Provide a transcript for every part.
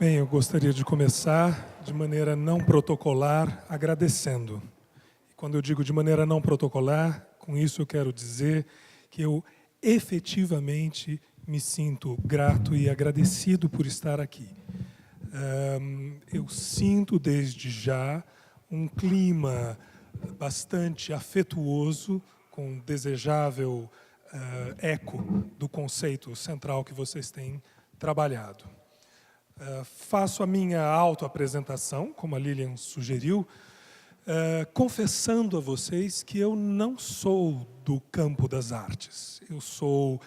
Bem, eu gostaria de começar de maneira não protocolar, agradecendo. E quando eu digo de maneira não protocolar, com isso eu quero dizer que eu efetivamente me sinto grato e agradecido por estar aqui. Eu sinto desde já um clima bastante afetuoso, com desejável eco do conceito central que vocês têm trabalhado. Faço a minha autoapresentação, como a Lilian sugeriu, confessando a vocês que eu não sou do campo das artes. Eu sou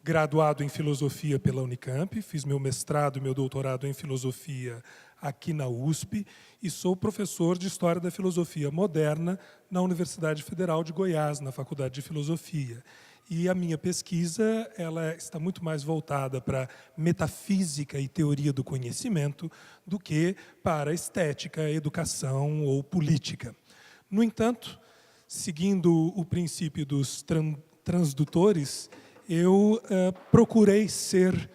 graduado em filosofia pela Unicamp, fiz meu mestrado e meu doutorado em filosofia aqui na USP e sou professor de História da Filosofia Moderna na Universidade Federal de Goiás, na Faculdade de Filosofia. E a minha pesquisa ela está muito mais voltada para metafísica e teoria do conhecimento do que para estética, educação ou política. No entanto, seguindo o princípio dos transdutores, eu procurei ser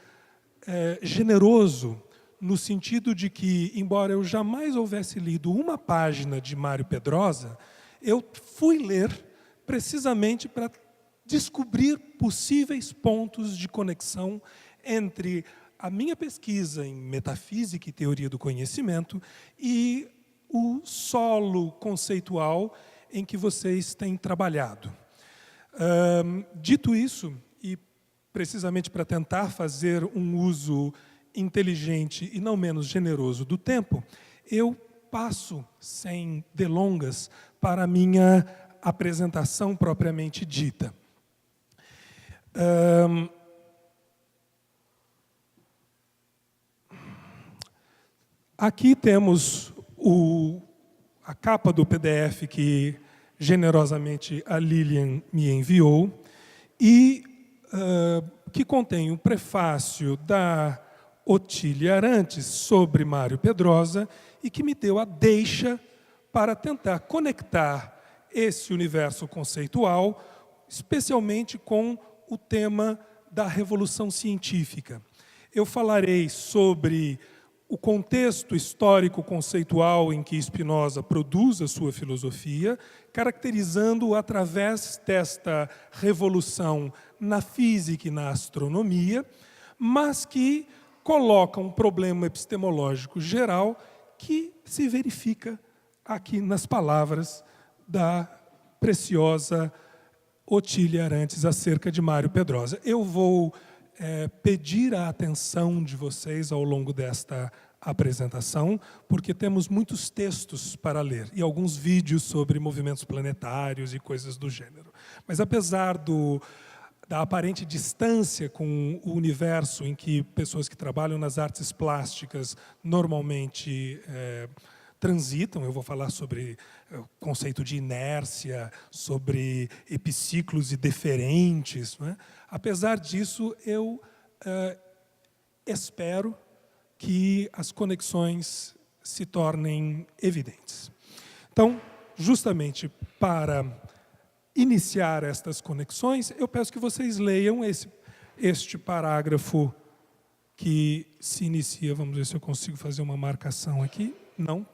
generoso no sentido de que, embora eu jamais houvesse lido uma página de Mário Pedrosa, eu fui ler precisamente para descobrir possíveis pontos de conexão entre a minha pesquisa em metafísica e teoria do conhecimento e o solo conceitual em que vocês têm trabalhado. Dito isso, e precisamente para tentar fazer um uso inteligente e não menos generoso do tempo, eu passo, sem delongas, para a minha apresentação propriamente dita. Aqui temos a capa do PDF que generosamente a Lilian me enviou e que contém um prefácio da Otília Arantes sobre Mário Pedrosa e que me deu a deixa para tentar conectar esse universo conceitual, especialmente com o tema da revolução científica. Eu falarei sobre o contexto histórico-conceitual em que Spinoza produz a sua filosofia, caracterizando-o através desta revolução na física e na astronomia, mas que coloca um problema epistemológico geral que se verifica aqui nas palavras da preciosa Otília Arantes acerca de Mário Pedrosa. Eu vou pedir a atenção de vocês ao longo desta apresentação, porque temos muitos textos para ler e alguns vídeos sobre movimentos planetários e coisas do gênero. Mas apesar da aparente distância com o universo em que pessoas que trabalham nas artes plásticas normalmente transitam, eu vou falar sobre o conceito de inércia, sobre epiciclos e deferentes, não é? Apesar disso, eu espero que as conexões se tornem evidentes. Então, justamente para iniciar estas conexões, eu peço que vocês leiam este parágrafo que se inicia, vamos ver se eu consigo fazer uma marcação aqui, não.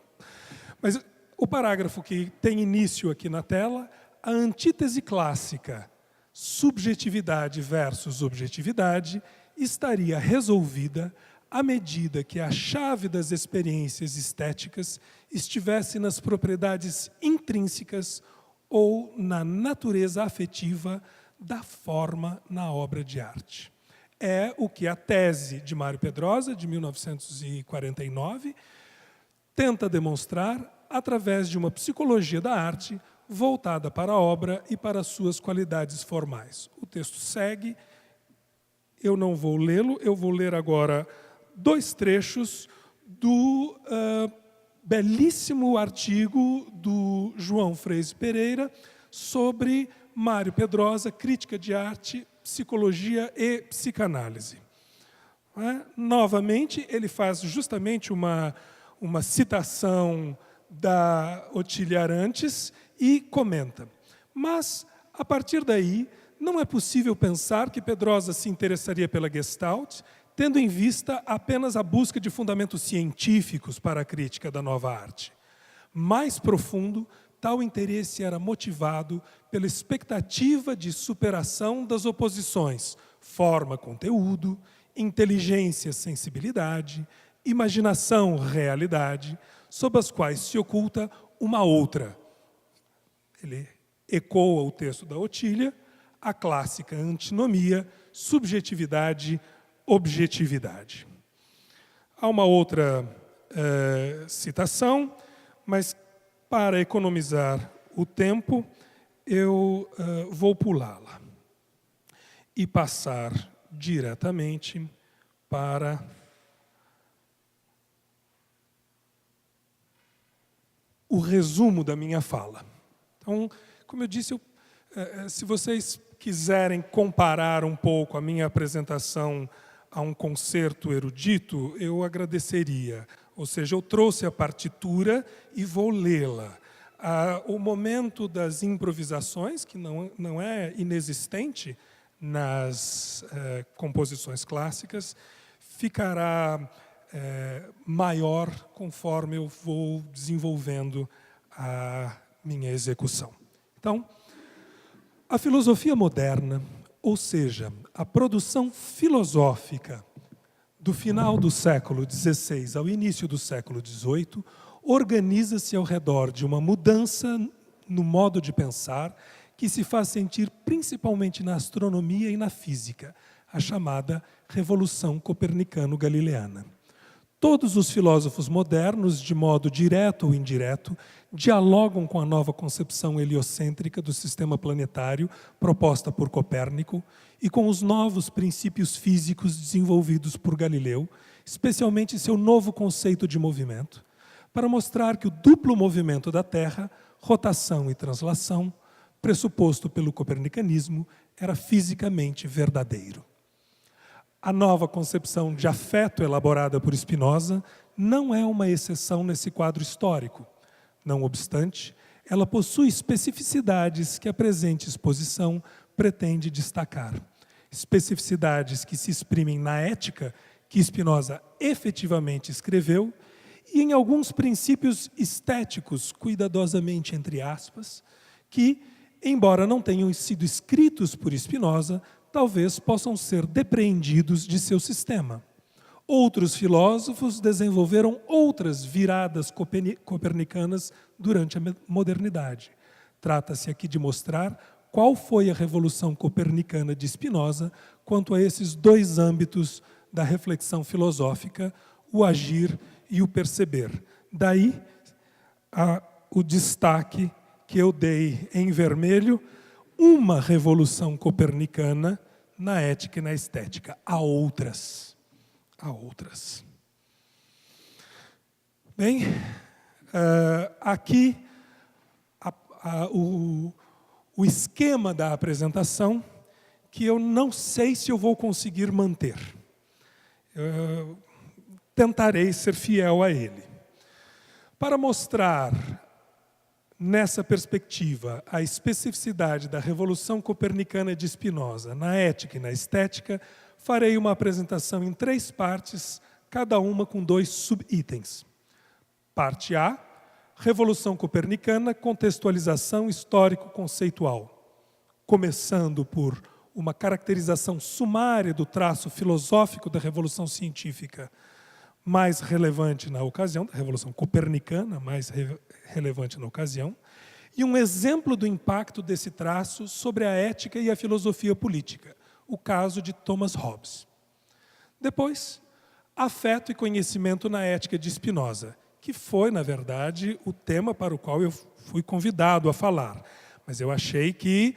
Mas o parágrafo que tem início aqui na tela, a antítese clássica, subjetividade versus objetividade, estaria resolvida à medida que a chave das experiências estéticas estivesse nas propriedades intrínsecas ou na natureza afetiva da forma na obra de arte. É o que a tese de Mário Pedrosa, de 1949, tenta demonstrar através de uma psicologia da arte voltada para a obra e para suas qualidades formais. O texto segue, eu não vou lê-lo, eu vou ler agora dois trechos do belíssimo artigo do João Freire Pereira sobre Mário Pedrosa, crítica de arte, psicologia e psicanálise. Novamente, ele faz justamente uma citação da Otília Arantes e comenta. Mas, a partir daí, não é possível pensar que Pedrosa se interessaria pela Gestalt, tendo em vista apenas a busca de fundamentos científicos para a crítica da nova arte. Mais profundo, tal interesse era motivado pela expectativa de superação das oposições forma-conteúdo, inteligência-sensibilidade, imaginação-realidade, sob as quais se oculta uma outra. Ele ecoa o texto da Otília, a clássica antinomia, subjetividade, objetividade. Há uma outra citação, mas para economizar o tempo, eu vou pulá-la e passar diretamente para o resumo da minha fala. Então, como eu disse, se vocês quiserem comparar um pouco a minha apresentação a um concerto erudito, eu agradeceria. Ou seja, eu trouxe a partitura e vou lê-la. O momento das improvisações, que não é inexistente nas composições clássicas, ficará maior conforme eu vou desenvolvendo a minha execução. Então, a filosofia moderna, ou seja, a produção filosófica do final do século XVI ao início do século XVIII, organiza-se ao redor de uma mudança no modo de pensar que se faz sentir principalmente na astronomia e na física, a chamada Revolução Copernicano-Galileana. Todos os filósofos modernos, de modo direto ou indireto, dialogam com a nova concepção heliocêntrica do sistema planetário proposta por Copérnico e com os novos princípios físicos desenvolvidos por Galileu, especialmente seu novo conceito de movimento, para mostrar que o duplo movimento da Terra, rotação e translação, pressuposto pelo copernicanismo, era fisicamente verdadeiro. A nova concepção de afeto elaborada por Spinoza não é uma exceção nesse quadro histórico. Não obstante, ela possui especificidades que a presente exposição pretende destacar. Especificidades que se exprimem na ética que Spinoza efetivamente escreveu e em alguns princípios estéticos, cuidadosamente entre aspas, que, embora não tenham sido escritos por Spinoza, talvez possam ser depreendidos de seu sistema. Outros filósofos desenvolveram outras viradas copernicanas durante a modernidade. Trata-se aqui de mostrar qual foi a revolução copernicana de Spinoza quanto a esses dois âmbitos da reflexão filosófica, o agir e o perceber. Daí o destaque que eu dei em vermelho, uma revolução copernicana na ética e na estética. Há outras. Há outras. Bem, aqui o esquema da apresentação que eu não sei se eu vou conseguir manter. Tentarei ser fiel a ele. Para mostrar nessa perspectiva, a especificidade da Revolução Copernicana de Spinoza na ética e na estética, farei uma apresentação em 3 partes, cada uma com 2 subitens. Parte A, Revolução Copernicana, contextualização histórico-conceitual, começando por uma caracterização sumária do traço filosófico da Revolução Científica mais relevante na ocasião, da Revolução Copernicana, mais relevante na ocasião, e um exemplo do impacto desse traço sobre a ética e a filosofia política, o caso de Thomas Hobbes. Depois, afeto e conhecimento na ética de Spinoza, que foi, na verdade, o tema para o qual eu fui convidado a falar. Mas eu achei que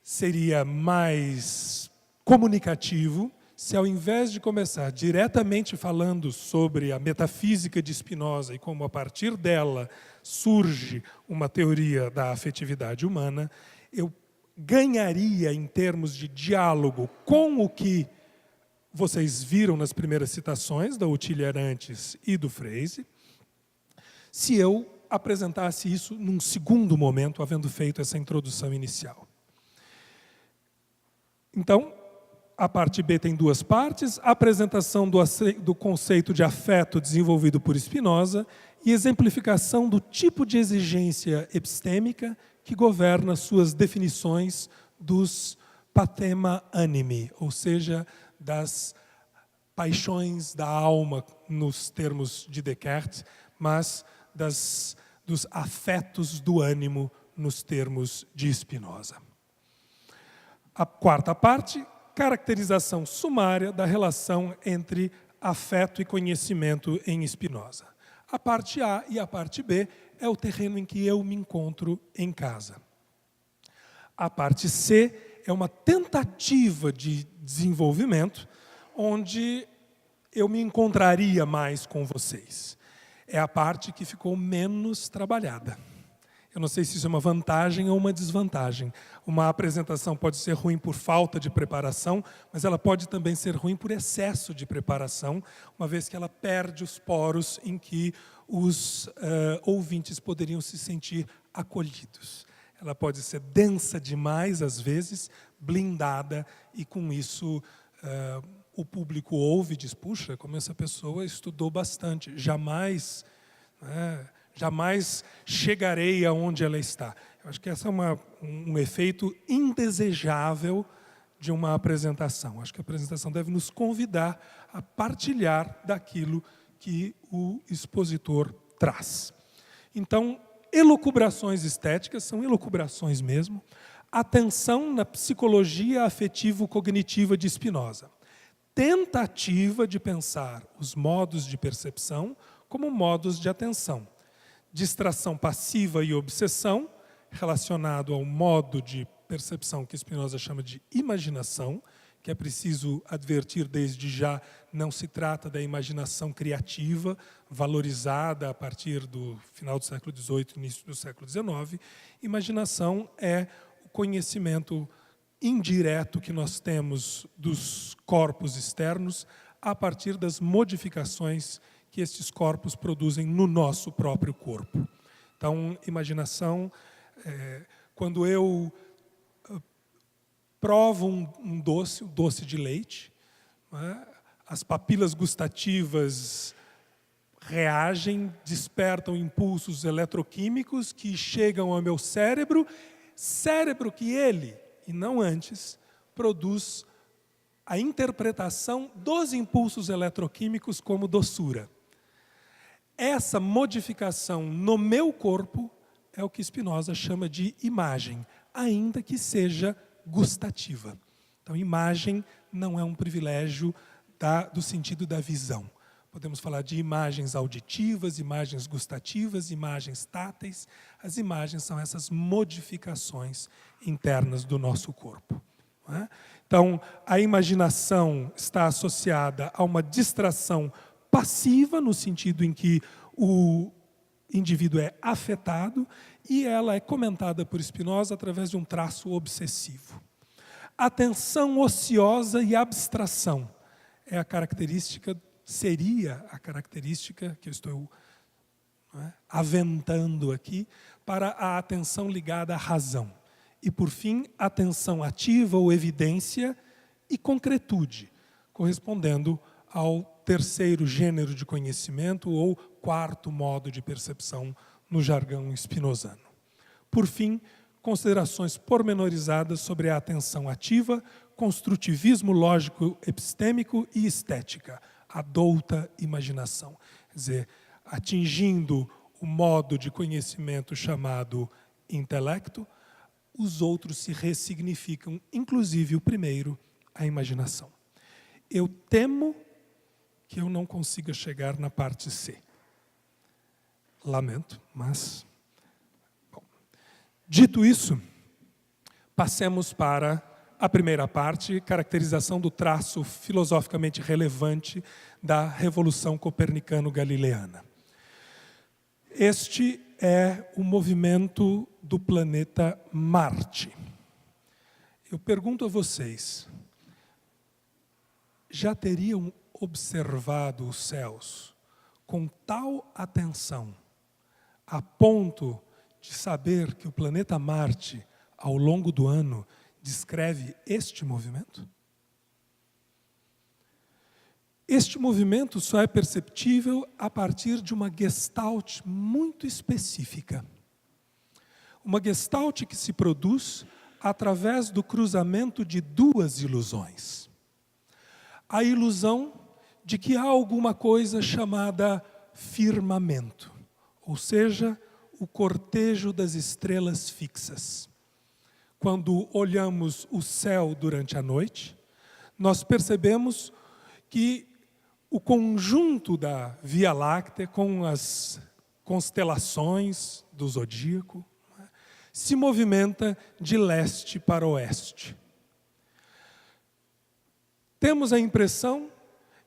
seria mais comunicativo se, ao invés de começar diretamente falando sobre a metafísica de Spinoza e como, a partir dela, surge uma teoria da afetividade humana, eu ganharia, em termos de diálogo com o que vocês viram nas primeiras citações, da Otília Arantes e do Freyse, se eu apresentasse isso num segundo momento, havendo feito essa introdução inicial. Então, a parte B tem duas partes: a apresentação do conceito de afeto desenvolvido por Spinoza e exemplificação do tipo de exigência epistêmica que governa suas definições dos pathema animi, ou seja, das paixões da alma, nos termos de Descartes, mas dos afetos do ânimo, nos termos de Spinoza. A quarta parte, caracterização sumária da relação entre afeto e conhecimento em Spinoza. A parte A e a parte B é o terreno em que eu me encontro em casa. A parte C é uma tentativa de desenvolvimento onde eu me encontraria mais com vocês. É a parte que ficou menos trabalhada. Eu não sei se isso é uma vantagem ou uma desvantagem. Uma apresentação pode ser ruim por falta de preparação, mas ela pode também ser ruim por excesso de preparação, uma vez que ela perde os poros em que os ouvintes poderiam se sentir acolhidos. Ela pode ser densa demais, às vezes, blindada, e com isso o público ouve e diz: puxa, como essa pessoa estudou bastante, jamais chegarei aonde ela está. Eu acho que esse é um efeito indesejável de uma apresentação. Acho que a apresentação deve nos convidar a partilhar daquilo que o expositor traz. Então, elucubrações estéticas são elucubrações mesmo. Atenção na psicologia afetivo-cognitiva de Spinoza. Tentativa de pensar os modos de percepção como modos de atenção. Distração passiva e obsessão, relacionado ao modo de percepção que Spinoza chama de imaginação, que é preciso advertir desde já, não se trata da imaginação criativa, valorizada a partir do final do século XVIII, início do século XIX. Imaginação é o conhecimento indireto que nós temos dos corpos externos a partir das modificações que estes corpos produzem no nosso próprio corpo. Então, imaginação, quando eu provo um doce de leite, as papilas gustativas reagem, despertam impulsos eletroquímicos que chegam ao meu cérebro que ele, e não antes, produz a interpretação dos impulsos eletroquímicos como doçura. Essa modificação no meu corpo é o que Spinoza chama de imagem, ainda que seja gustativa. Então, imagem não é um privilégio do sentido da visão. Podemos falar de imagens auditivas, imagens gustativas, imagens táteis. As imagens são essas modificações internas do nosso corpo. Não é? Então, a imaginação está associada a uma distração passiva, no sentido em que o indivíduo é afetado, e ela é comentada por Spinoza através de um traço obsessivo. Atenção ociosa e abstração seria a característica que eu estou aventando aqui para a atenção ligada à razão. E, por fim, atenção ativa ou evidência e concretude, correspondendo ao terceiro gênero de conhecimento ou quarto modo de percepção no jargão spinozano. Por fim, considerações pormenorizadas sobre a atenção ativa, construtivismo lógico epistêmico e estética, a douta imaginação. Quer dizer, atingindo o modo de conhecimento chamado intelecto, os outros se ressignificam, inclusive o primeiro, a imaginação. Eu temo que eu não consiga chegar na parte C. Lamento, mas... Bom. Dito isso, passemos para a primeira parte, caracterização do traço filosoficamente relevante da Revolução Copernicano-Galileana. Este é o movimento do planeta Marte. Eu pergunto a vocês, já teriam observado os céus com tal atenção, a ponto de saber que o planeta Marte, ao longo do ano, descreve este movimento? Este movimento só é perceptível a partir de uma gestalt muito específica. Uma gestalt que se produz através do cruzamento de duas ilusões. A ilusão de que há alguma coisa chamada firmamento, ou seja, o cortejo das estrelas fixas. Quando olhamos o céu durante a noite, nós percebemos que o conjunto da Via Láctea, com as constelações do zodíaco, se movimenta de leste para oeste. Temos a impressão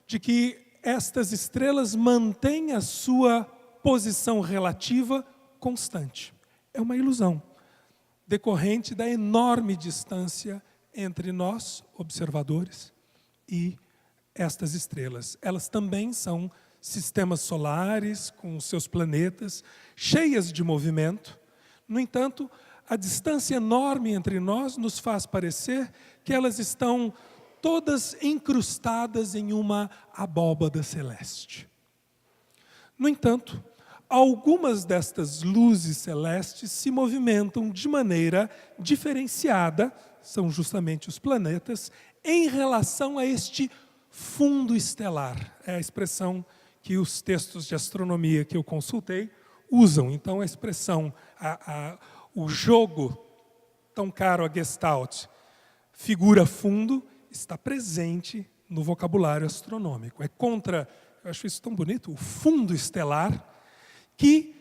de que estas estrelas mantêm a sua posição relativa constante. É uma ilusão, decorrente da enorme distância entre nós, observadores, e estas estrelas. Elas também são sistemas solares, com seus planetas, cheias de movimento. No entanto, a distância enorme entre nós nos faz parecer que elas estão todas incrustadas em uma abóbada celeste. No entanto, algumas destas luzes celestes se movimentam de maneira diferenciada, são justamente os planetas, em relação a este fundo estelar. É a expressão que os textos de astronomia que eu consultei usam. Então, a expressão, o jogo tão caro a Gestalt, figura fundo, está presente no vocabulário astronômico. É contra, eu acho isso tão bonito, o fundo estelar, que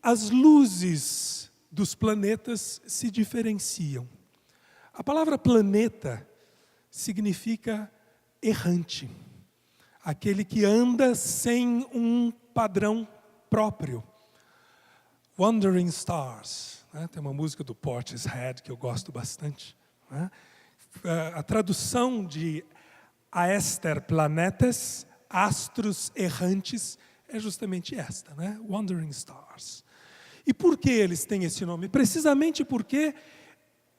as luzes dos planetas se diferenciam. A palavra planeta significa errante, aquele que anda sem um padrão próprio. Wandering Stars, né? Tem uma música do Portishead que eu gosto bastante, né? A tradução de Aester Planetes, astros errantes, é justamente esta, né? Wandering Stars. E por que eles têm esse nome? Precisamente porque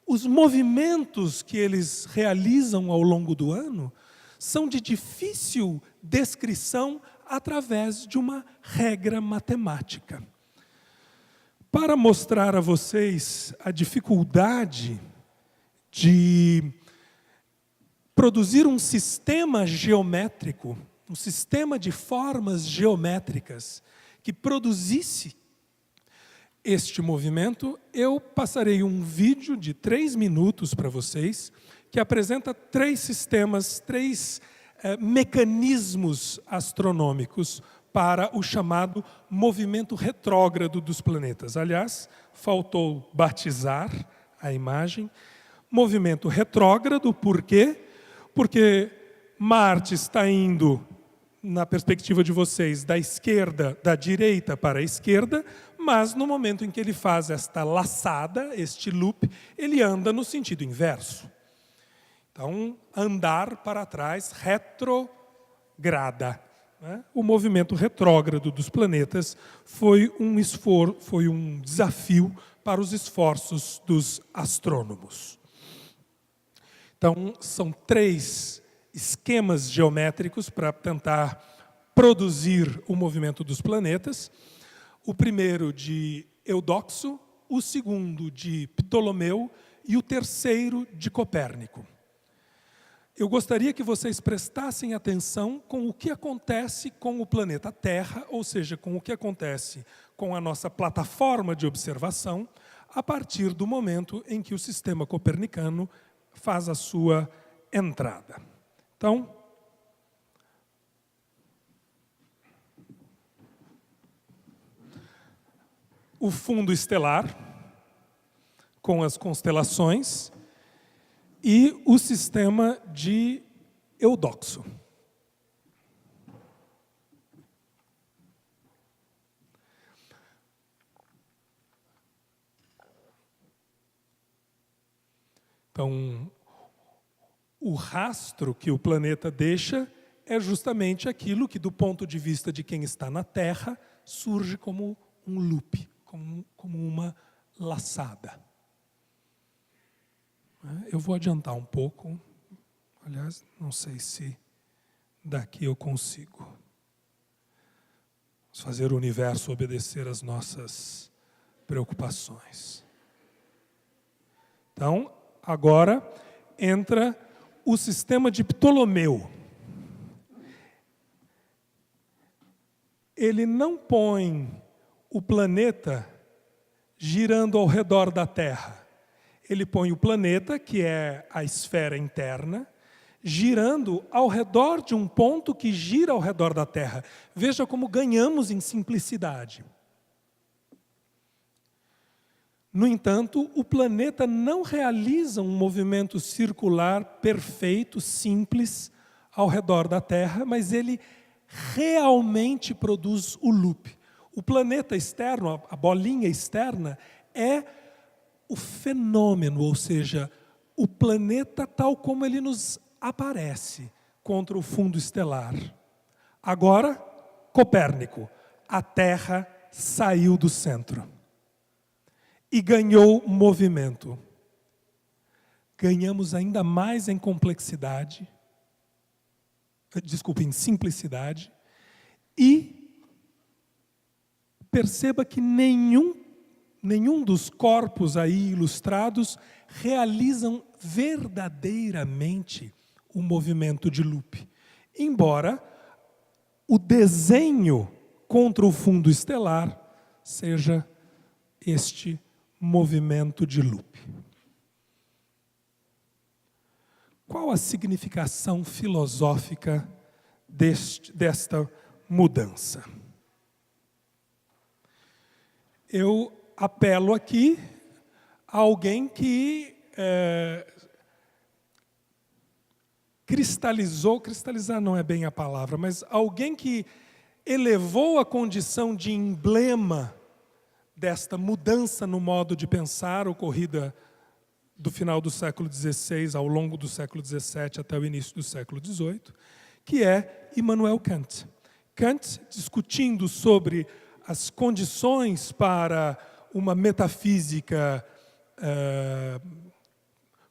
os movimentos que eles realizam ao longo do ano são de difícil descrição através de uma regra matemática. Para mostrar a vocês a dificuldade de produzir um sistema geométrico, um sistema de formas geométricas que produzisse este movimento, eu passarei um vídeo de 3 minutos para vocês, que apresenta 3 sistemas, 3 mecanismos astronômicos para o chamado movimento retrógrado dos planetas. Aliás, faltou batizar a imagem. Movimento retrógrado, por quê? Porque Marte está indo, na perspectiva de vocês, da direita para a esquerda, mas no momento em que ele faz esta laçada, este loop, ele anda no sentido inverso. Então, andar para trás, retrograda. Né? O movimento retrógrado dos planetas foi um desafio para os esforços dos astrônomos. Então, são 3 esquemas geométricos para tentar produzir o movimento dos planetas. O primeiro de Eudoxo, o segundo de Ptolomeu e o terceiro de Copérnico. Eu gostaria que vocês prestassem atenção com o que acontece com o planeta Terra, ou seja, com o que acontece com a nossa plataforma de observação, a partir do momento em que o sistema copernicano faz a sua entrada. Então, o fundo estelar, com as constelações, e o sistema de Eudoxo. Então, o rastro que o planeta deixa é justamente aquilo que, do ponto de vista de quem está na Terra, surge como um loop, como uma laçada. Eu vou adiantar um pouco. Aliás, não sei se daqui eu consigo. Vamos fazer o universo obedecer às nossas preocupações. Então, agora entra o sistema de Ptolomeu. Ele não põe o planeta girando ao redor da Terra. Ele põe o planeta, que é a esfera interna, girando ao redor de um ponto que gira ao redor da Terra. Veja como ganhamos em simplicidade. No entanto, o planeta não realiza um movimento circular perfeito, simples, ao redor da Terra, mas ele realmente produz o loop. O planeta externo, a bolinha externa, é o fenômeno, ou seja, o planeta tal como ele nos aparece contra o fundo estelar. Agora, Copérnico, a Terra saiu do centro e ganhou movimento. Ganhamos ainda mais em complexidade, em simplicidade, e perceba que nenhum dos corpos aí ilustrados realizam verdadeiramente o movimento de loop. Embora o desenho contra o fundo estelar seja este movimento de loop. Qual a significação filosófica desta mudança? Eu apelo aqui a alguém que cristalizar não é bem a palavra, mas alguém que elevou a condição de emblema desta mudança no modo de pensar ocorrida do final do século XVI ao longo do século XVII até o início do século XVIII, que é Immanuel Kant. Kant, discutindo sobre as condições para uma metafísica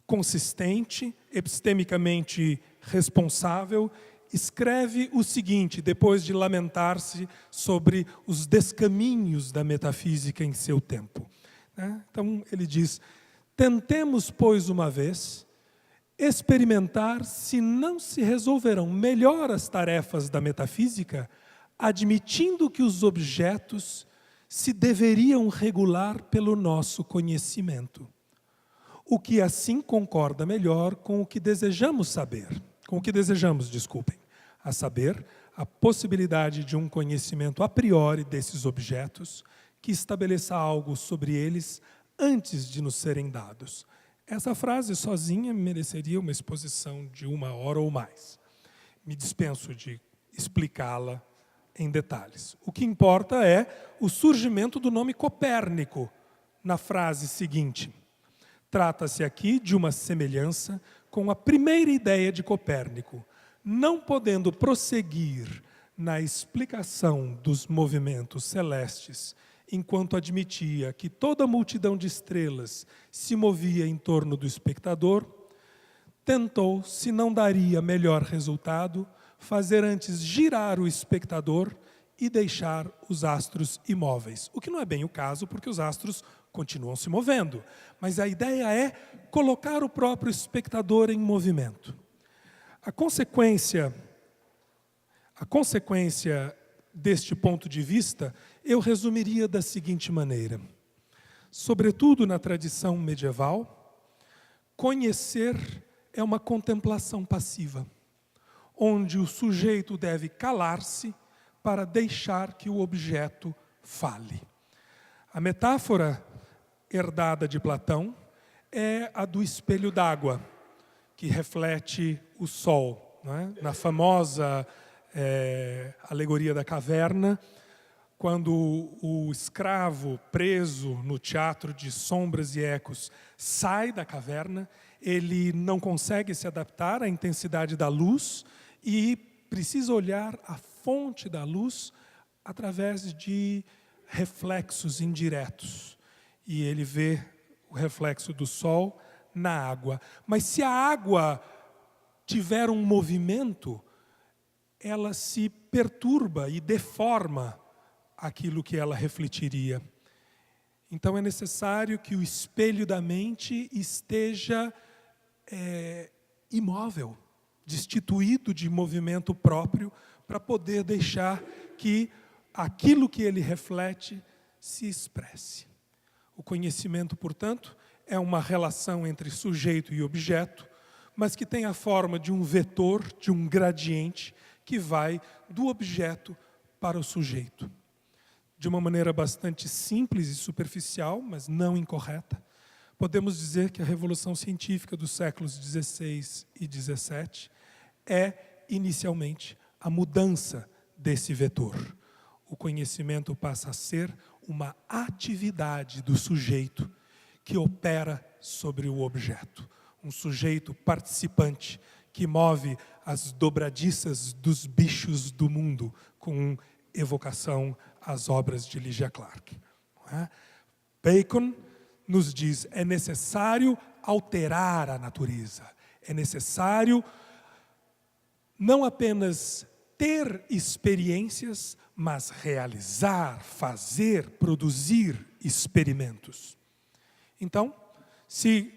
consistente, epistemicamente responsável, escreve o seguinte, depois de lamentar-se sobre os descaminhos da metafísica em seu tempo. Então, ele diz: tentemos, pois, uma vez, experimentar se não se resolverão melhor as tarefas da metafísica, admitindo que os objetos se deveriam regular pelo nosso conhecimento. O que assim concorda melhor com o que desejamos saber, a saber, a possibilidade de um conhecimento a priori desses objetos que estabeleça algo sobre eles antes de nos serem dados. Essa frase sozinha mereceria uma exposição de 1 hora ou mais. Me dispenso de explicá-la em detalhes. O que importa é o surgimento do nome Copérnico na frase seguinte. Trata-se aqui de uma semelhança com a primeira ideia de Copérnico, não podendo prosseguir na explicação dos movimentos celestes, enquanto admitia que toda a multidão de estrelas se movia em torno do espectador, tentou, se não daria melhor resultado, fazer antes girar o espectador e deixar os astros imóveis. O que não é bem o caso, porque os astros continuam se movendo. Mas a ideia é colocar o próprio espectador em movimento. A consequência deste ponto de vista, eu resumiria da seguinte maneira. Sobretudo na tradição medieval, conhecer é uma contemplação passiva, onde o sujeito deve calar-se para deixar que o objeto fale. A metáfora herdada de Platão é a do espelho d'água, que reflete o sol. Não é? Na famosa alegoria da caverna, quando o escravo preso no teatro de sombras e ecos sai da caverna, ele não consegue se adaptar à intensidade da luz e precisa olhar a fonte da luz através de reflexos indiretos. E ele vê o reflexo do sol na água. Mas se a água tiver um movimento, ela se perturba e deforma aquilo que ela refletiria. Então é necessário que o espelho da mente esteja imóvel, destituído de movimento próprio, para poder deixar que aquilo que ele reflete se expresse. O conhecimento, portanto, é uma relação entre sujeito e objeto, mas que tem a forma de um vetor, de um gradiente, que vai do objeto para o sujeito. De uma maneira bastante simples e superficial, mas não incorreta, podemos dizer que a revolução científica dos séculos XVI e XVII é, inicialmente, a mudança desse vetor. O conhecimento passa a ser uma atividade do sujeito que opera sobre o objeto. Um sujeito participante que move as dobradiças dos bichos do mundo com evocação às obras de Lygia Clark. Bacon nos diz: é necessário alterar a natureza, é necessário não apenas ter experiências, mas realizar, fazer, produzir experimentos. Então, se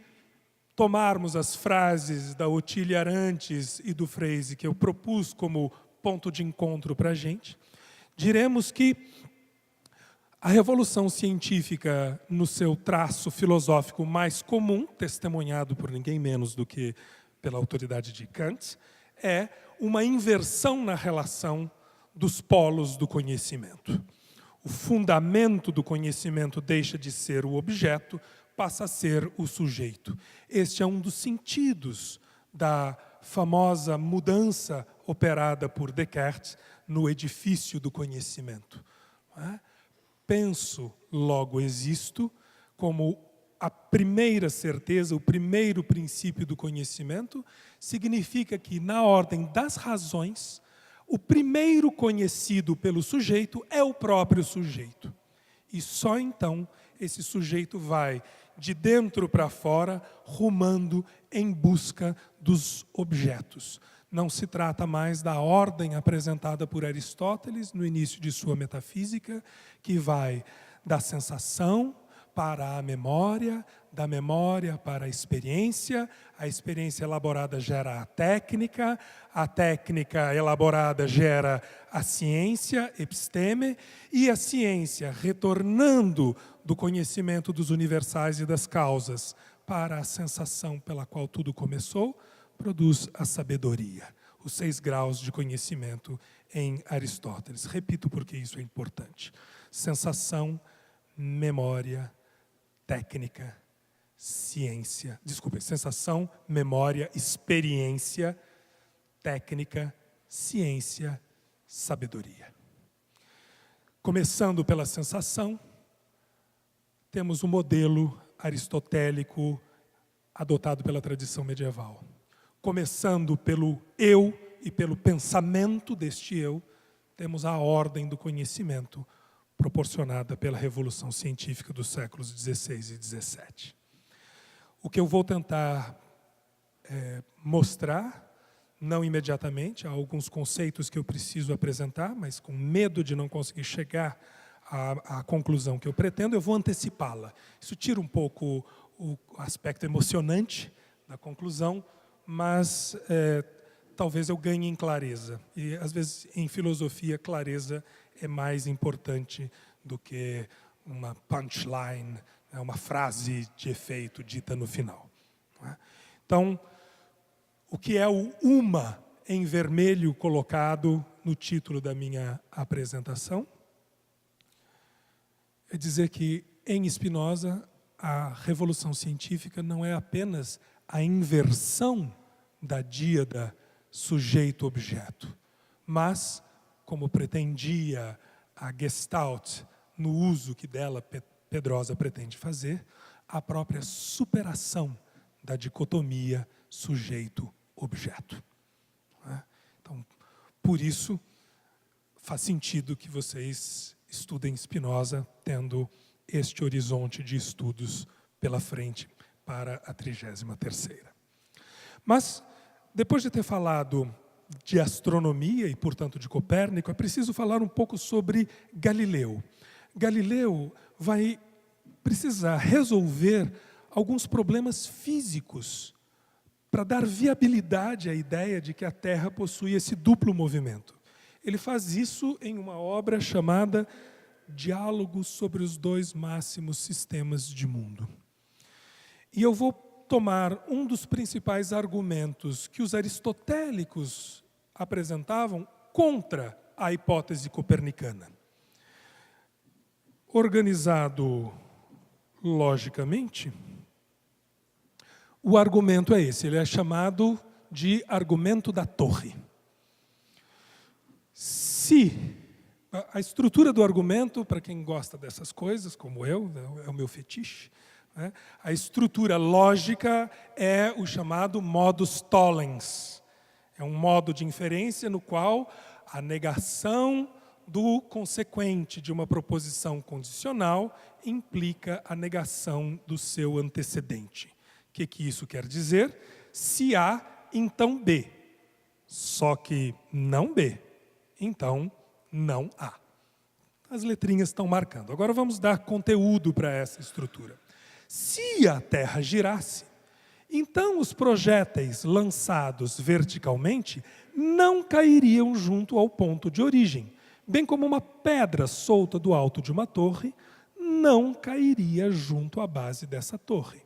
tomarmos as frases da Otília Arantes e do Freyse que eu propus como ponto de encontro para a gente, diremos que a revolução científica, no seu traço filosófico mais comum, testemunhado por ninguém menos do que pela autoridade de Kant, é uma inversão na relação dos polos do conhecimento. O fundamento do conhecimento deixa de ser o objeto, passa a ser o sujeito. Este é um dos sentidos da famosa mudança operada por Descartes no edifício do conhecimento. Penso, logo existo, como a primeira certeza, o primeiro princípio do conhecimento, significa que, na ordem das razões, o primeiro conhecido pelo sujeito é o próprio sujeito. E só então esse sujeito vai, de dentro para fora, rumando em busca dos objetos. Não se trata mais da ordem apresentada por Aristóteles no início de sua metafísica, que vai da sensação para a memória, da memória para a experiência elaborada gera a técnica elaborada gera a ciência, episteme, e a ciência, retornando do conhecimento dos universais e das causas para a sensação pela qual tudo começou, produz a sabedoria, os 6 graus de conhecimento em Aristóteles. Repito porque isso é importante. Sensação, memória, técnica, ciência. Desculpe, sensação, memória, experiência, técnica, ciência, sabedoria. Começando pela sensação, temos um modelo aristotélico adotado pela tradição medieval. Começando pelo eu e pelo pensamento deste eu, temos a ordem do conhecimento proporcionada pela revolução científica dos séculos XVI e XVII. O que eu vou tentar mostrar, não imediatamente, há alguns conceitos que eu preciso apresentar, mas com medo de não conseguir chegar à conclusão que eu pretendo, eu vou antecipá-la. Isso tira um pouco o aspecto emocionante da conclusão, mas talvez eu ganhe em clareza. E, às vezes, em filosofia, clareza é mais importante do que uma punchline, uma frase de efeito dita no final. Então, o que é o uma em vermelho colocado no título da minha apresentação? É dizer que, em Spinoza, a revolução científica não é apenas a inversão da díada sujeito-objeto, mas, como pretendia a Gestalt, no uso que dela Pedrosa pretende fazer, a própria superação da dicotomia sujeito-objeto. Então, por isso, faz sentido que vocês estudem Spinoza tendo este horizonte de estudos pela frente para a 33ª. Mas, depois de ter falado de astronomia e, portanto, de Copérnico, é preciso falar um pouco sobre Galileu. Galileu vai precisar resolver alguns problemas físicos para dar viabilidade à ideia de que a Terra possui esse duplo movimento. Ele faz isso em uma obra chamada Diálogos sobre os dois máximos sistemas de mundo. E eu vou tomar um dos principais argumentos que os aristotélicos apresentavam contra a hipótese copernicana. Organizado logicamente, o argumento é esse, ele é chamado de argumento da torre. Se a estrutura do argumento, para quem gosta dessas coisas, como eu, é o meu fetiche, né? A estrutura lógica é o chamado modus tollens. É um modo de inferência no qual a negação do consequente de uma proposição condicional implica a negação do seu antecedente. O que isso quer dizer? Se A, então B. Só que não B, então não A. As letrinhas estão marcando. Agora vamos dar conteúdo para essa estrutura. Se a Terra girasse, então os projéteis lançados verticalmente não cairiam junto ao ponto de origem, bem como uma pedra solta do alto de uma torre não cairia junto à base dessa torre.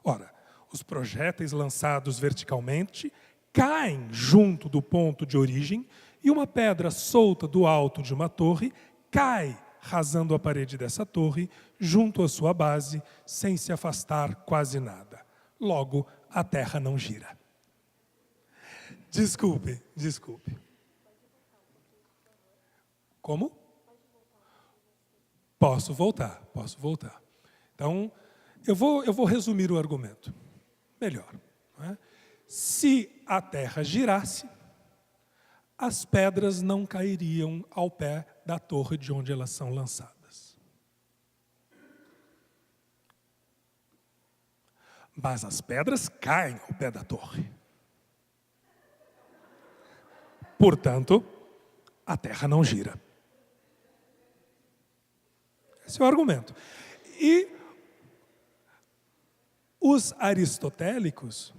Ora, os projéteis lançados verticalmente caem junto do ponto de origem e uma pedra solta do alto de uma torre cai, rasando a parede dessa torre, junto à sua base, sem se afastar quase nada. Logo, a Terra não gira. Desculpe. Como? Posso voltar. Então, eu vou resumir o argumento. Melhor. Não é? Se a Terra girasse, as pedras não cairiam ao pé da torre de onde elas são lançadas. Mas as pedras caem ao pé da torre. Portanto, a Terra não gira. Esse é o argumento. E os aristotélicos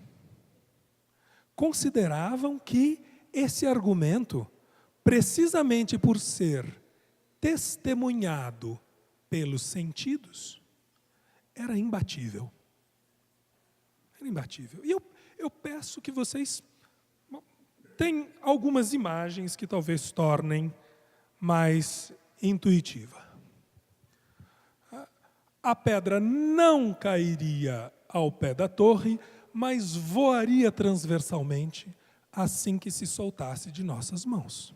consideravam que esse argumento, precisamente por ser testemunhado pelos sentidos, era imbatível. E eu peço que vocês tenham algumas imagens que talvez tornem mais intuitiva. A pedra não cairia ao pé da torre, mas voaria transversalmente assim que se soltasse de nossas mãos.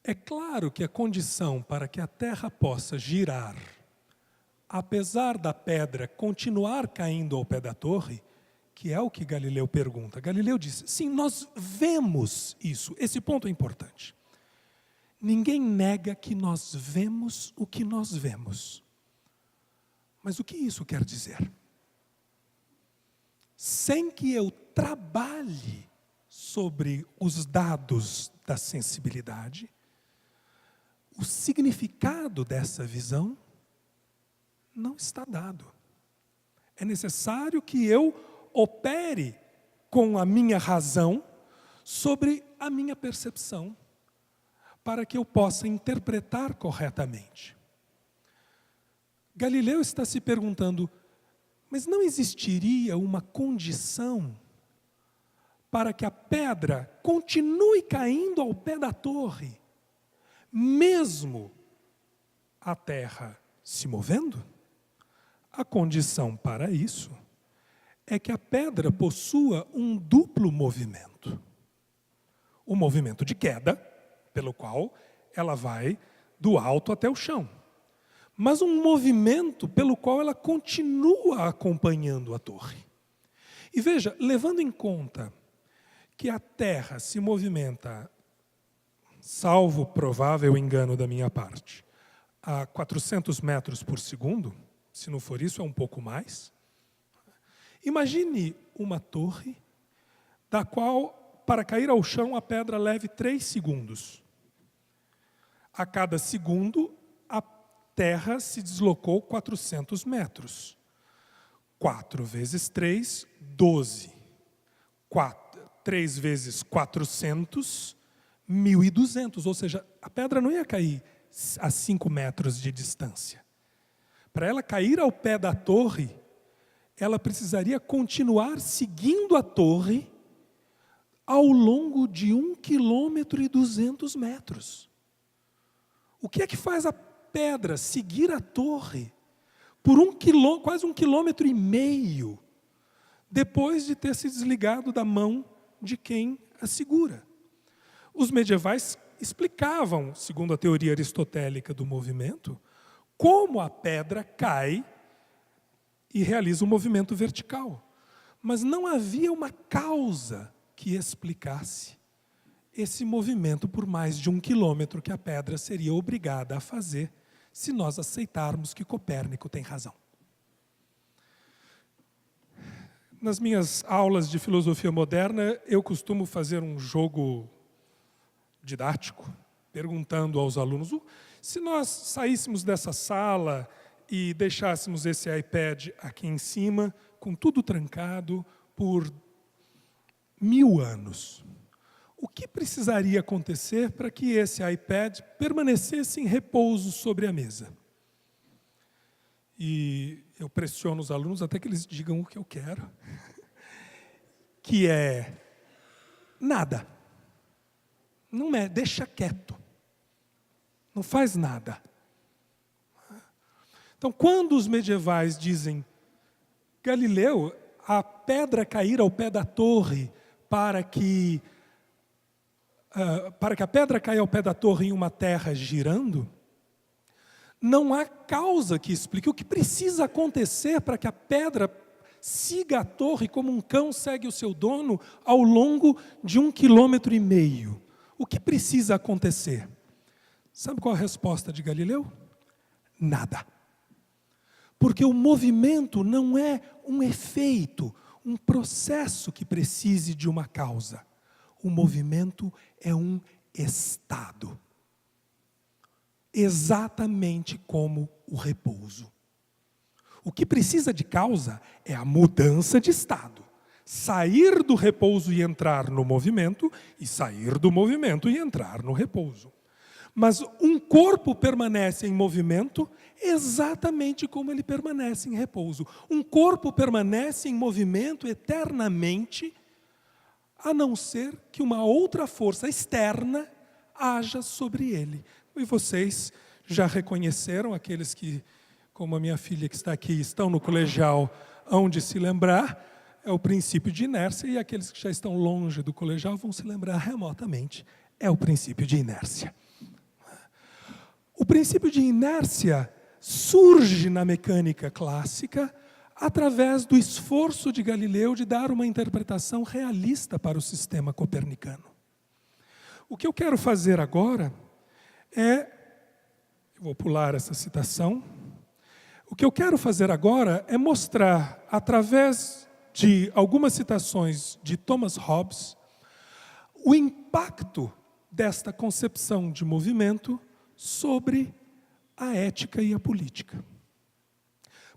É claro que a condição para que a Terra possa girar, apesar da pedra continuar caindo ao pé da torre, que é o que Galileu pergunta. Galileu diz, sim, nós vemos isso. Esse ponto é importante. Ninguém nega que nós vemos o que nós vemos. Mas o que isso quer dizer? Sem que eu trabalhe sobre os dados da sensibilidade, o significado dessa visão não está dado. É necessário que eu opere com a minha razão sobre a minha percepção, para que eu possa interpretar corretamente. Galileu está se perguntando, mas não existiria uma condição para que a pedra continue caindo ao pé da torre, mesmo a Terra se movendo? A condição para isso é que a pedra possua um duplo movimento. O movimento de queda, pelo qual ela vai do alto até o chão. Mas um movimento pelo qual ela continua acompanhando a torre. E veja, levando em conta que a Terra se movimenta, salvo provável engano da minha parte, a 400 metros por segundo, se não for isso, é um pouco mais. Imagine uma torre da qual, para cair ao chão, a pedra leve 3 segundos. A cada segundo, a terra se deslocou 400 metros. 4 vezes 3, 12. 3 vezes 400, 1.200. Ou seja, a pedra não ia cair a 5 metros de distância. Para ela cair ao pé da torre, ela precisaria continuar seguindo a torre ao longo de 1,2 km. O que é que faz a pedra seguir a torre por quase 1,5 km, depois de ter se desligado da mão de quem a segura? Os medievais explicavam, segundo a teoria aristotélica do movimento, como a pedra cai e realiza um movimento vertical. Mas não havia uma causa que explicasse esse movimento por mais de 1 quilômetro que a pedra seria obrigada a fazer, se nós aceitarmos que Copérnico tem razão. Nas minhas aulas de filosofia moderna, eu costumo fazer um jogo didático, perguntando aos alunos: se nós saíssemos dessa sala e deixássemos esse iPad aqui em cima, com tudo trancado, por 1000 anos, o que precisaria acontecer para que esse iPad permanecesse em repouso sobre a mesa? E eu pressiono os alunos até que eles digam o que eu quero, que é nada. Não é, deixa quieto. Não faz nada. Então, quando os medievais dizem: Galileu, a pedra cair ao pé da torre para que a pedra caia ao pé da torre em uma terra girando, não há causa que explique o que precisa acontecer para que a pedra siga a torre como um cão segue o seu dono ao longo de 1,5 km. O que precisa acontecer? Sabe qual a resposta de Galileu? Nada. Porque o movimento não é um efeito, um processo que precise de uma causa. O movimento é um estado. Exatamente como o repouso. O que precisa de causa é a mudança de estado. Sair do repouso e entrar no movimento, e sair do movimento e entrar no repouso. Mas um corpo permanece em movimento exatamente como ele permanece em repouso. Um corpo permanece em movimento eternamente, a não ser que uma outra força externa haja sobre ele. E vocês já reconheceram, aqueles que, como a minha filha que está aqui, estão no colegial, hão de se lembrar, é o princípio de inércia, e aqueles que já estão longe do colegial vão se lembrar remotamente, é o princípio de inércia. O princípio de inércia surge na mecânica clássica através do esforço de Galileu de dar uma interpretação realista para o sistema copernicano. O que eu quero fazer agora eu vou pular essa citação. O que eu quero fazer agora é mostrar, através de algumas citações de Thomas Hobbes, o impacto desta concepção de movimento sobre a ética e a política.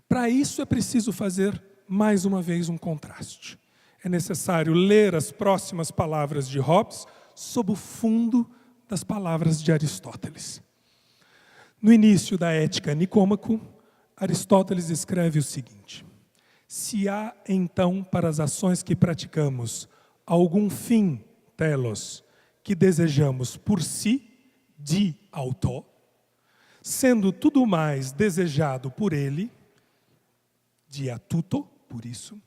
Para isso é preciso fazer, mais uma vez, um contraste. É necessário ler as próximas palavras de Hobbes sob o fundo das palavras de Aristóteles. No início da Ética Nicômaco, Aristóteles escreve o seguinte: se há, então, para as ações que praticamos, algum fim, telos, que desejamos por si, di auto, sendo tudo mais desejado por ele, di atuto, por isso,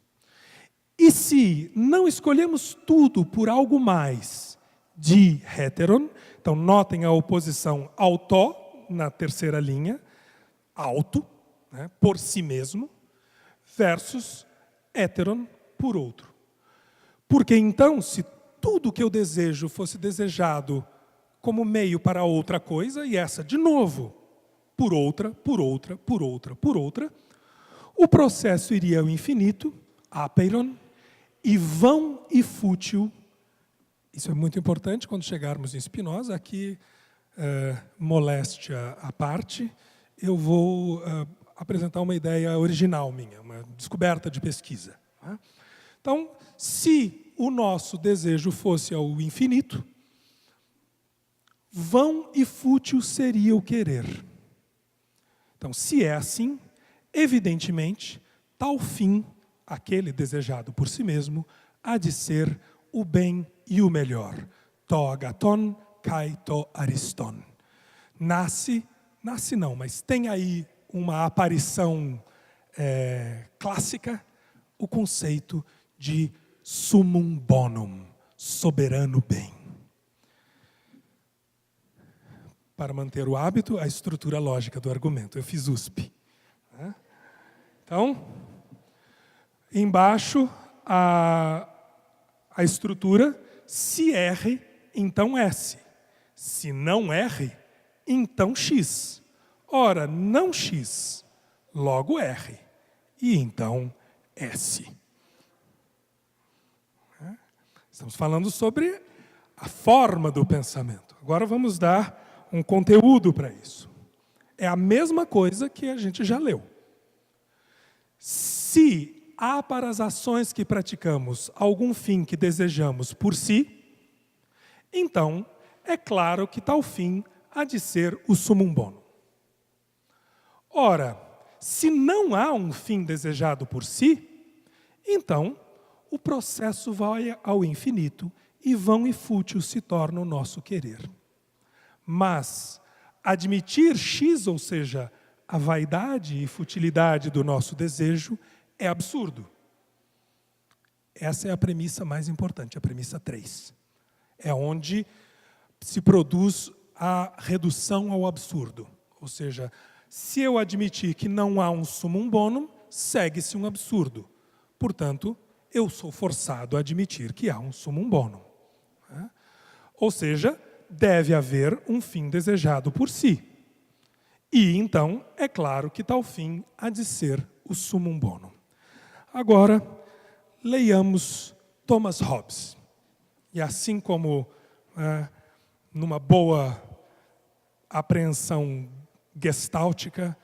e se não escolhemos tudo por algo mais, di heteron, então notem a oposição auto, na terceira linha, auto, né, por si mesmo, versus heteron, por outro. Porque então, se tudo que eu desejo fosse desejado como meio para outra coisa, e essa, de novo, por outra, por outra, por outra, por outra, o processo iria ao infinito, apeiron, e vão e fútil. Isso é muito importante quando chegarmos em Spinoza. Aqui, moléstia à parte, eu vou apresentar uma ideia original minha, uma descoberta de pesquisa. Né? Então, se o nosso desejo fosse ao infinito, vão e fútil seria o querer. Então, se é assim, evidentemente, tal fim, aquele desejado por si mesmo, há de ser o bem e o melhor. To agaton kai to ariston. Nasce não, mas tem aí uma aparição clássica, o conceito de summum bonum, soberano bem. Para manter o hábito, a estrutura lógica do argumento. Eu fiz USP. Então, embaixo, a estrutura, se R, então S. Se não R, então X. Ora, não X, logo R. E então S. Estamos falando sobre a forma do pensamento. Agora vamos dar um conteúdo para isso. É a mesma coisa que a gente já leu. Se há para as ações que praticamos algum fim que desejamos por si, então é claro que tal fim há de ser o summum bonum. Ora, se não há um fim desejado por si, então o processo vai ao infinito e vão e fútil se torna o nosso querer. Mas admitir X, ou seja, a vaidade e futilidade do nosso desejo, é absurdo. Essa é a premissa mais importante, a premissa 3. É onde se produz a redução ao absurdo. Ou seja, se eu admitir que não há um summum bonum, segue-se um absurdo. Portanto, eu sou forçado a admitir que há um summum bonum. Ou seja, deve haver um fim desejado por si. E, então, é claro que tal fim há de ser o summum bonum. Agora, leiamos Thomas Hobbes. E assim como, numa boa apreensão gestáltica,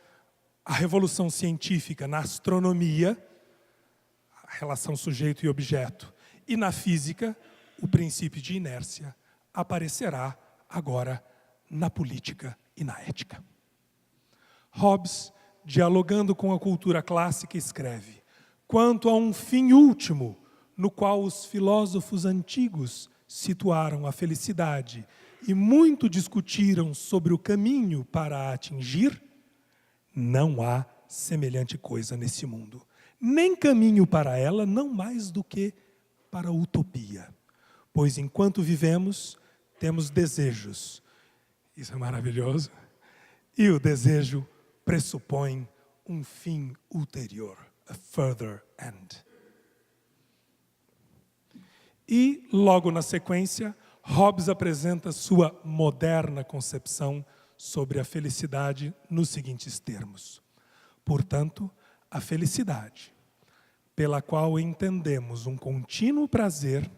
a revolução científica na astronomia, a relação sujeito e objeto, e na física, o princípio de inércia, aparecerá agora na política e na ética. Hobbes, dialogando com a cultura clássica, escreve: quanto a um fim último, no qual os filósofos antigos situaram a felicidade e muito discutiram sobre o caminho para a atingir, não há semelhante coisa nesse mundo, nem caminho para ela, não mais do que para a utopia. Pois enquanto vivemos, temos desejos. Isso é maravilhoso. E o desejo pressupõe um fim ulterior, a further end. E, logo na sequência, Hobbes apresenta sua moderna concepção sobre a felicidade nos seguintes termos. Portanto, a felicidade, pela qual entendemos um contínuo prazer,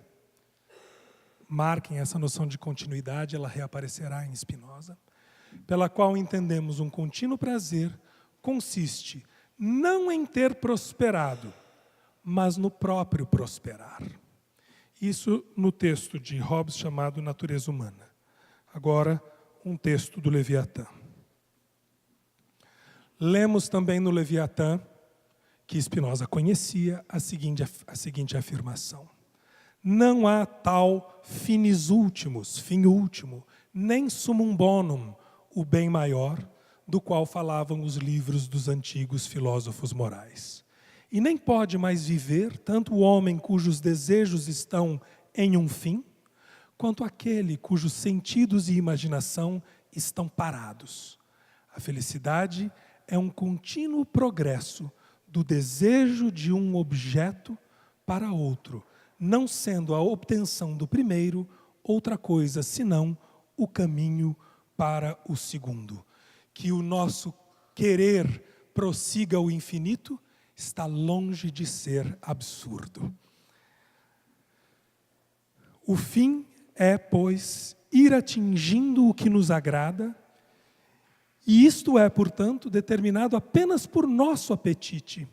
marquem essa noção de continuidade, ela reaparecerá em Spinoza, pela qual entendemos um contínuo prazer, consiste não em ter prosperado, mas no próprio prosperar. Isso no texto de Hobbes chamado Natureza Humana. Agora, um texto do Leviatã. Lemos também no Leviatã, que Spinoza conhecia, a seguinte afirmação. Não há tal finis ultimus, fim último, nem summum bonum, o bem maior, do qual falavam os livros dos antigos filósofos morais. E nem pode mais viver tanto o homem cujos desejos estão em um fim, quanto aquele cujos sentidos e imaginação estão parados. A felicidade é um contínuo progresso do desejo de um objeto para outro, não sendo a obtenção do primeiro outra coisa senão o caminho para o segundo. que o nosso querer prossiga ao infinito está longe de ser absurdo. O fim é, pois, ir atingindo o que nos agrada, e isto é, portanto, determinado apenas por nosso apetite.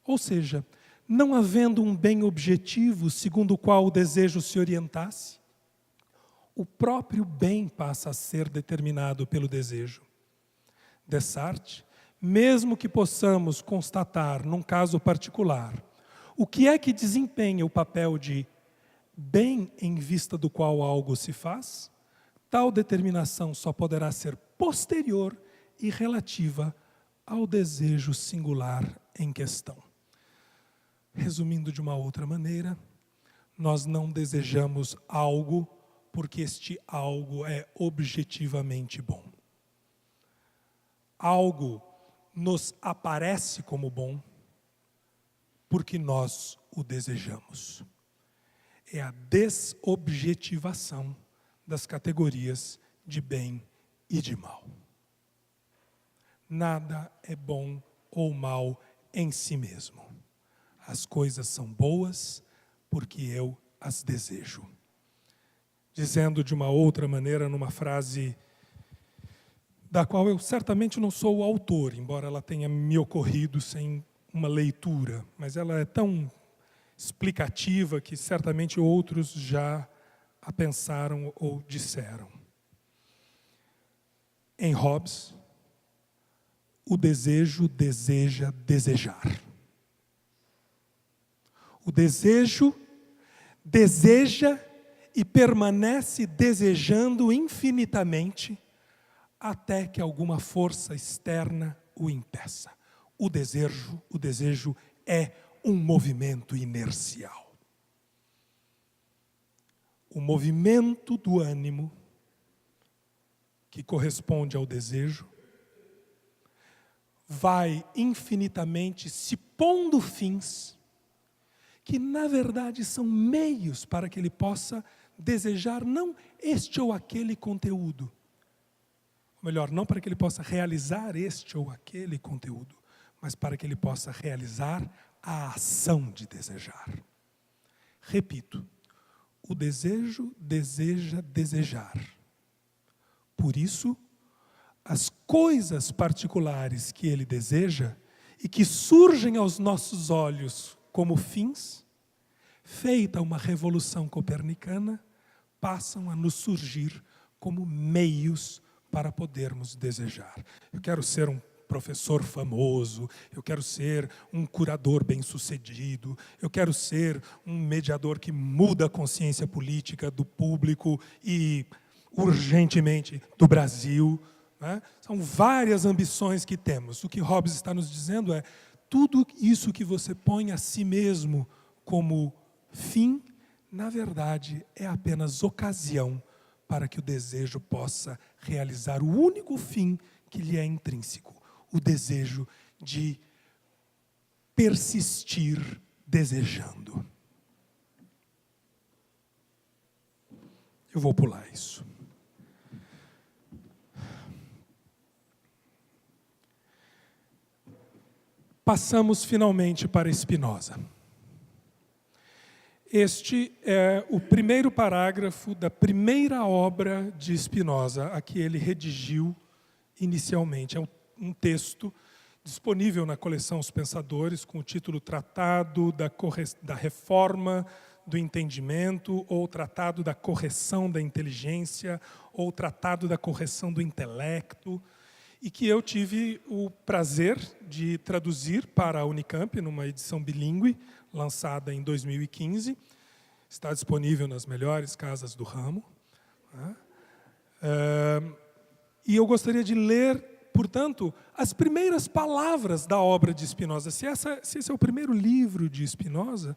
Ou seja, não havendo um bem objetivo segundo o qual o desejo se orientasse, o próprio bem passa a ser determinado pelo desejo. Dessarte, mesmo que possamos constatar, num caso particular, o que é que desempenha o papel de bem em vista do qual algo se faz, tal determinação só poderá ser posterior e relativa ao desejo singular em questão. Resumindo de uma outra maneira, nós não desejamos algo porque este algo é objetivamente bom. Algo nos aparece como bom porque nós o desejamos. É a desobjetivação das categorias de bem e de mal. Nada é bom ou mal em si mesmo. As coisas são boas porque eu as desejo. Dizendo de uma outra maneira, numa frase da qual eu certamente não sou o autor, embora ela tenha me ocorrido sem uma leitura, mas ela é tão explicativa que certamente outros já a pensaram ou disseram. Em Hobbes, o desejo deseja desejar. O desejo deseja e permanece desejando infinitamente até que alguma força externa o impeça. O desejo é um movimento inercial. O movimento do ânimo, que corresponde ao desejo, vai infinitamente se pondo fins, que na verdade são meios para que ele possa desejar não este ou aquele conteúdo, ou melhor, não para que ele possa realizar este ou aquele conteúdo, mas para que ele possa realizar a ação de desejar. Repito, o desejo deseja desejar. Por isso, as coisas particulares que ele deseja e que surgem aos nossos olhos como fins, feita uma revolução copernicana, passam a nos surgir como meios para podermos desejar. Eu quero ser um professor famoso, eu quero ser um curador bem-sucedido, eu quero ser um mediador que muda a consciência política do público e, urgentemente, do Brasil. Né? São várias ambições que temos. O que Hobbes está nos dizendo é: tudo isso que você põe a si mesmo como fim, na verdade, é apenas ocasião para que o desejo possa realizar o único fim que lhe é intrínseco, o desejo de persistir desejando. Eu vou pular isso. Passamos finalmente para Spinoza. Este é o primeiro parágrafo da primeira obra de Spinoza, a que ele redigiu inicialmente. É um texto disponível na coleção Os Pensadores, com o título Tratado da Reforma do Entendimento, ou Tratado da Correção da Inteligência, ou Tratado da Correção do Intelecto, e que eu tive o prazer de traduzir para a Unicamp, numa edição bilíngue, lançada em 2015. Está disponível nas melhores casas do ramo. E eu gostaria de ler, portanto, as primeiras palavras da obra de Spinoza. Se esse é o primeiro livro de Spinoza,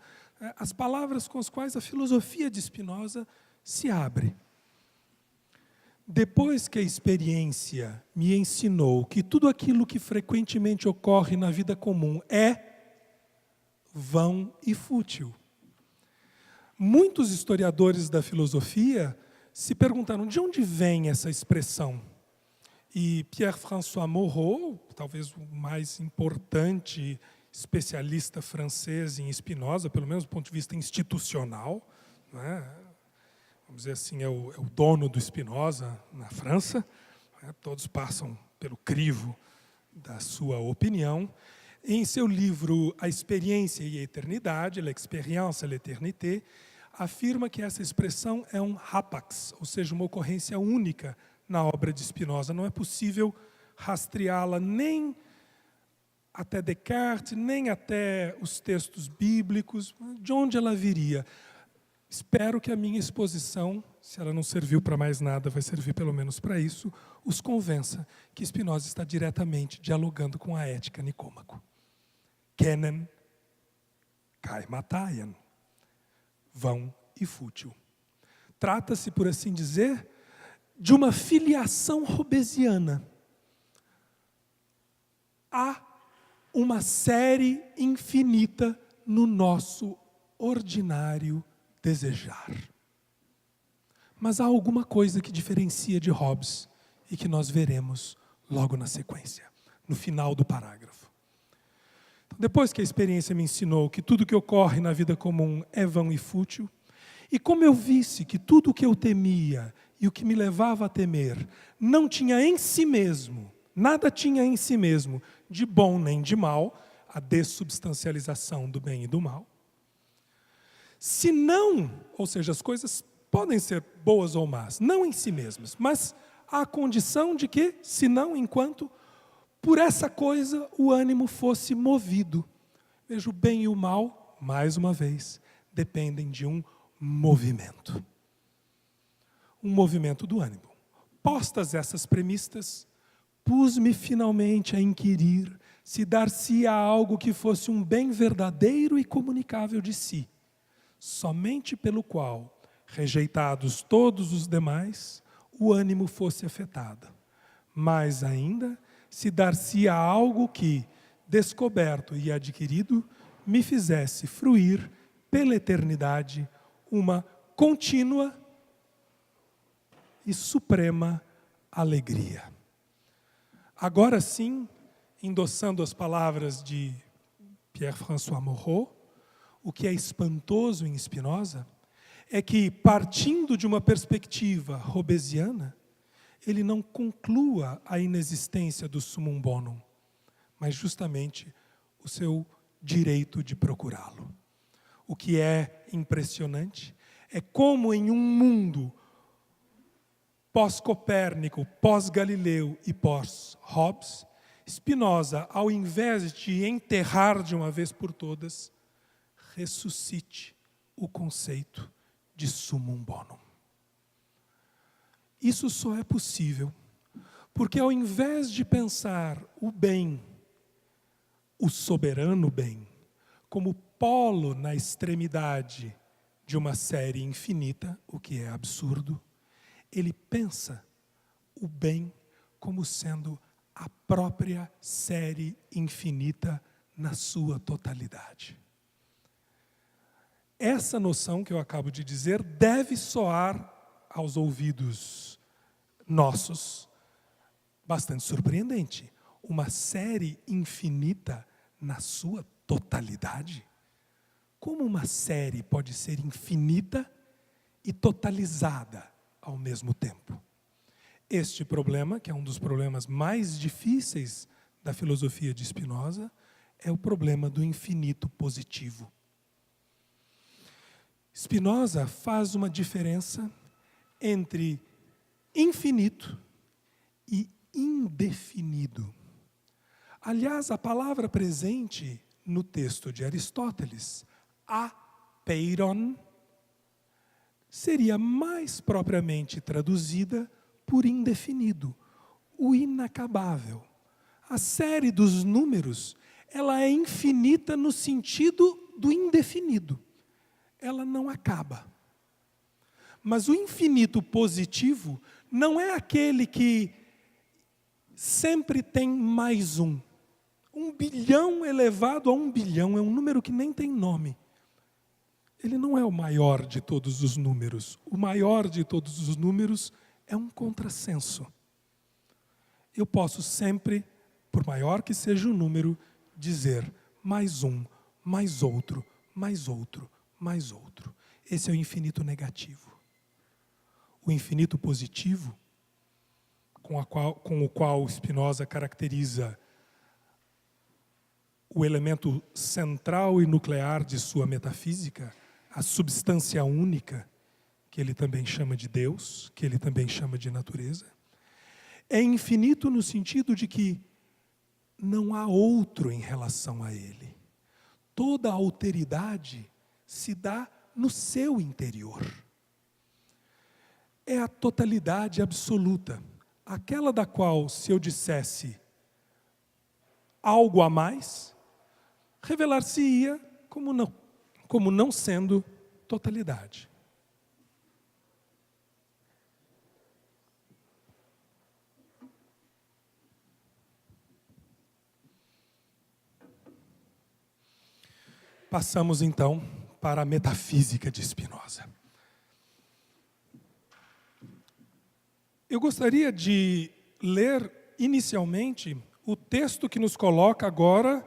as palavras com as quais a filosofia de Spinoza se abre. Depois que a experiência me ensinou que tudo aquilo que frequentemente ocorre na vida comum é vão e fútil. Muitos historiadores da filosofia se perguntaram de onde vem essa expressão. E Pierre-François Moreau, talvez o mais importante especialista francês em Spinoza, pelo menos do ponto de vista institucional, né? Vamos dizer assim, é o dono do Spinoza na França, né? Todos passam pelo crivo da sua opinião. Em seu livro A Experiência e a Eternidade, L'Expérience et l'Éternité, afirma que essa expressão é um hapax, ou seja, uma ocorrência única na obra de Spinoza. Não é possível rastreá-la nem até Descartes, nem até os textos bíblicos. De onde ela viria? Espero que a minha exposição, se ela não serviu para mais nada, vai servir pelo menos para isso, os convença que Spinoza está diretamente dialogando com a ética Nicômaco. Kennen, kai mataien. Vão e fútil. Trata-se, por assim dizer, de uma filiação hobbesiana. Há uma série infinita no nosso ordinário desejar. Mas há alguma coisa que diferencia de Hobbes e que nós veremos logo na sequência, no final do parágrafo. Então, depois que a experiência me ensinou que tudo que ocorre na vida comum é vão e fútil, e como eu visse que tudo o que eu temia e o que me levava a temer não tinha em si mesmo, nada tinha em si mesmo de bom nem de mal, a dessubstancialização do bem e do mal. Se não, ou seja, as coisas podem ser boas ou más, não em si mesmas, mas à condição de que, se não enquanto, por essa coisa o ânimo fosse movido. Veja, o bem e o mal, mais uma vez, dependem de um movimento. Um movimento do ânimo. Postas essas premissas, pus-me finalmente a inquirir se dar-se-ia algo que fosse um bem verdadeiro e comunicável de si, somente pelo qual, rejeitados todos os demais, o ânimo fosse afetado. Mais ainda, se dar-se-ia algo que, descoberto e adquirido, me fizesse fruir pela eternidade uma contínua e suprema alegria. Agora sim, endossando as palavras de Pierre-François Moreau, o que é espantoso em Spinoza é que, partindo de uma perspectiva hobbesiana, ele não conclua a inexistência do summum bonum, mas justamente o seu direito de procurá-lo. O que é impressionante é como em um mundo pós-Copérnico, pós-Galileu e pós-Hobbes, Spinoza, ao invés de enterrar de uma vez por todas, ressuscite o conceito de summum bonum. Isso só é possível porque, ao invés de pensar o bem, o soberano bem, como polo na extremidade de uma série infinita, o que é absurdo, ele pensa o bem como sendo a própria série infinita na sua totalidade. Essa noção que eu acabo de dizer deve soar aos ouvidos nossos bastante surpreendente. Uma série infinita na sua totalidade? Como uma série pode ser infinita e totalizada ao mesmo tempo? Este problema, que é um dos problemas mais difíceis da filosofia de Spinoza, é o problema do infinito positivo. Spinoza faz uma diferença entre infinito e indefinido. Aliás, a palavra presente no texto de Aristóteles, apeiron, seria mais propriamente traduzida por indefinido, o inacabável. A série dos números, ela é infinita no sentido do indefinido. Ela não acaba. Mas o infinito positivo não é aquele que sempre tem mais um. 1 bilhão elevado a 1 bilhão é um número que nem tem nome. Ele não é o maior de todos os números. O maior de todos os números é um contrassenso. eu posso sempre, por maior que seja o número, dizer mais um, mais outro, mais outro, mais outro. Esse é o infinito negativo. O infinito positivo, com o qual Spinoza caracteriza o elemento central e nuclear de sua metafísica, a substância única, que ele também chama de Deus, que ele também chama de natureza, é infinito no sentido de que não há outro em relação a ele. Toda a alteridade se dá no seu interior. É a totalidade absoluta, aquela da qual, se eu dissesse algo a mais, revelar-se-ia como não sendo totalidade. Passamos então para a metafísica de Spinoza. Eu gostaria de ler inicialmente o texto que nos coloca agora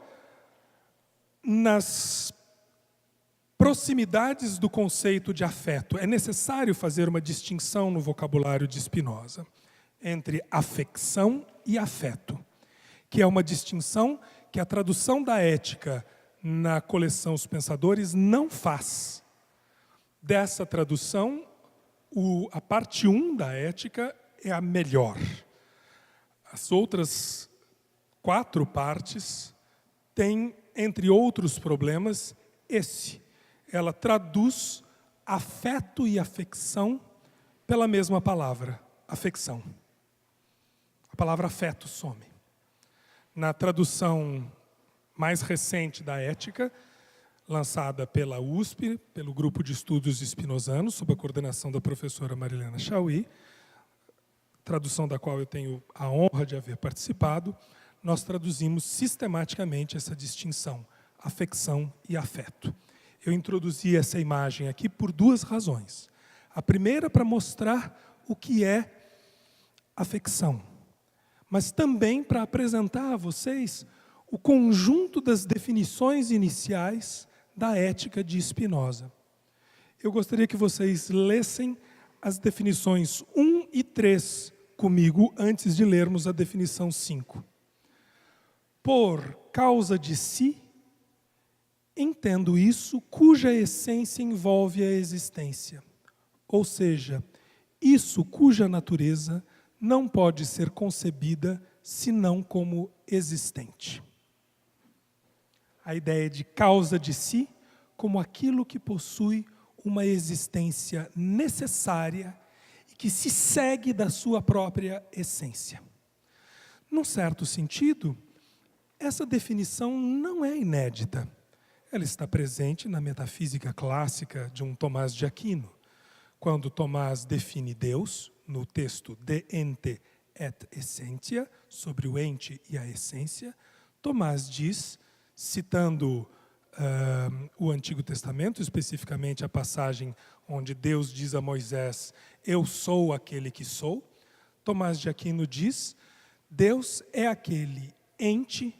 nas proximidades do conceito de afeto. É necessário fazer uma distinção no vocabulário de Spinoza entre afecção e afeto, que é uma distinção que a tradução da ética na coleção Os Pensadores não faz. Dessa tradução, a parte 1 da ética é a melhor. As outras 4 partes têm, entre outros problemas, esse. Ela traduz afeto e afecção pela mesma palavra, afecção. A palavra afeto some. Na tradução mais recente da ética, lançada pela USP, pelo Grupo de Estudos Spinozanos, sob a coordenação da professora Marilena Chauí, tradução da qual eu tenho a honra de haver participado, nós traduzimos sistematicamente essa distinção, afecção e afeto. Eu introduzi essa imagem aqui por 2 razões. A primeira, para mostrar o que é afecção, mas também para apresentar a vocês o conjunto das definições iniciais da ética de Spinoza. Eu gostaria que vocês lessem as definições 1 e 3 comigo, antes de lermos a definição 5. Por causa de si, entendo isso cuja essência envolve a existência. Ou seja, isso cuja natureza não pode ser concebida senão como existente. A ideia de causa de si como aquilo que possui uma existência necessária e que se segue da sua própria essência. Num certo sentido, essa definição não é inédita. Ela está presente na metafísica clássica de um Tomás de Aquino. Quando Tomás define Deus, no texto De Ente et Essentia, sobre o ente e a essência, Tomás diz, citando o Antigo Testamento, especificamente a passagem onde Deus diz a Moisés, eu sou aquele que sou, Tomás de Aquino diz, Deus é aquele ente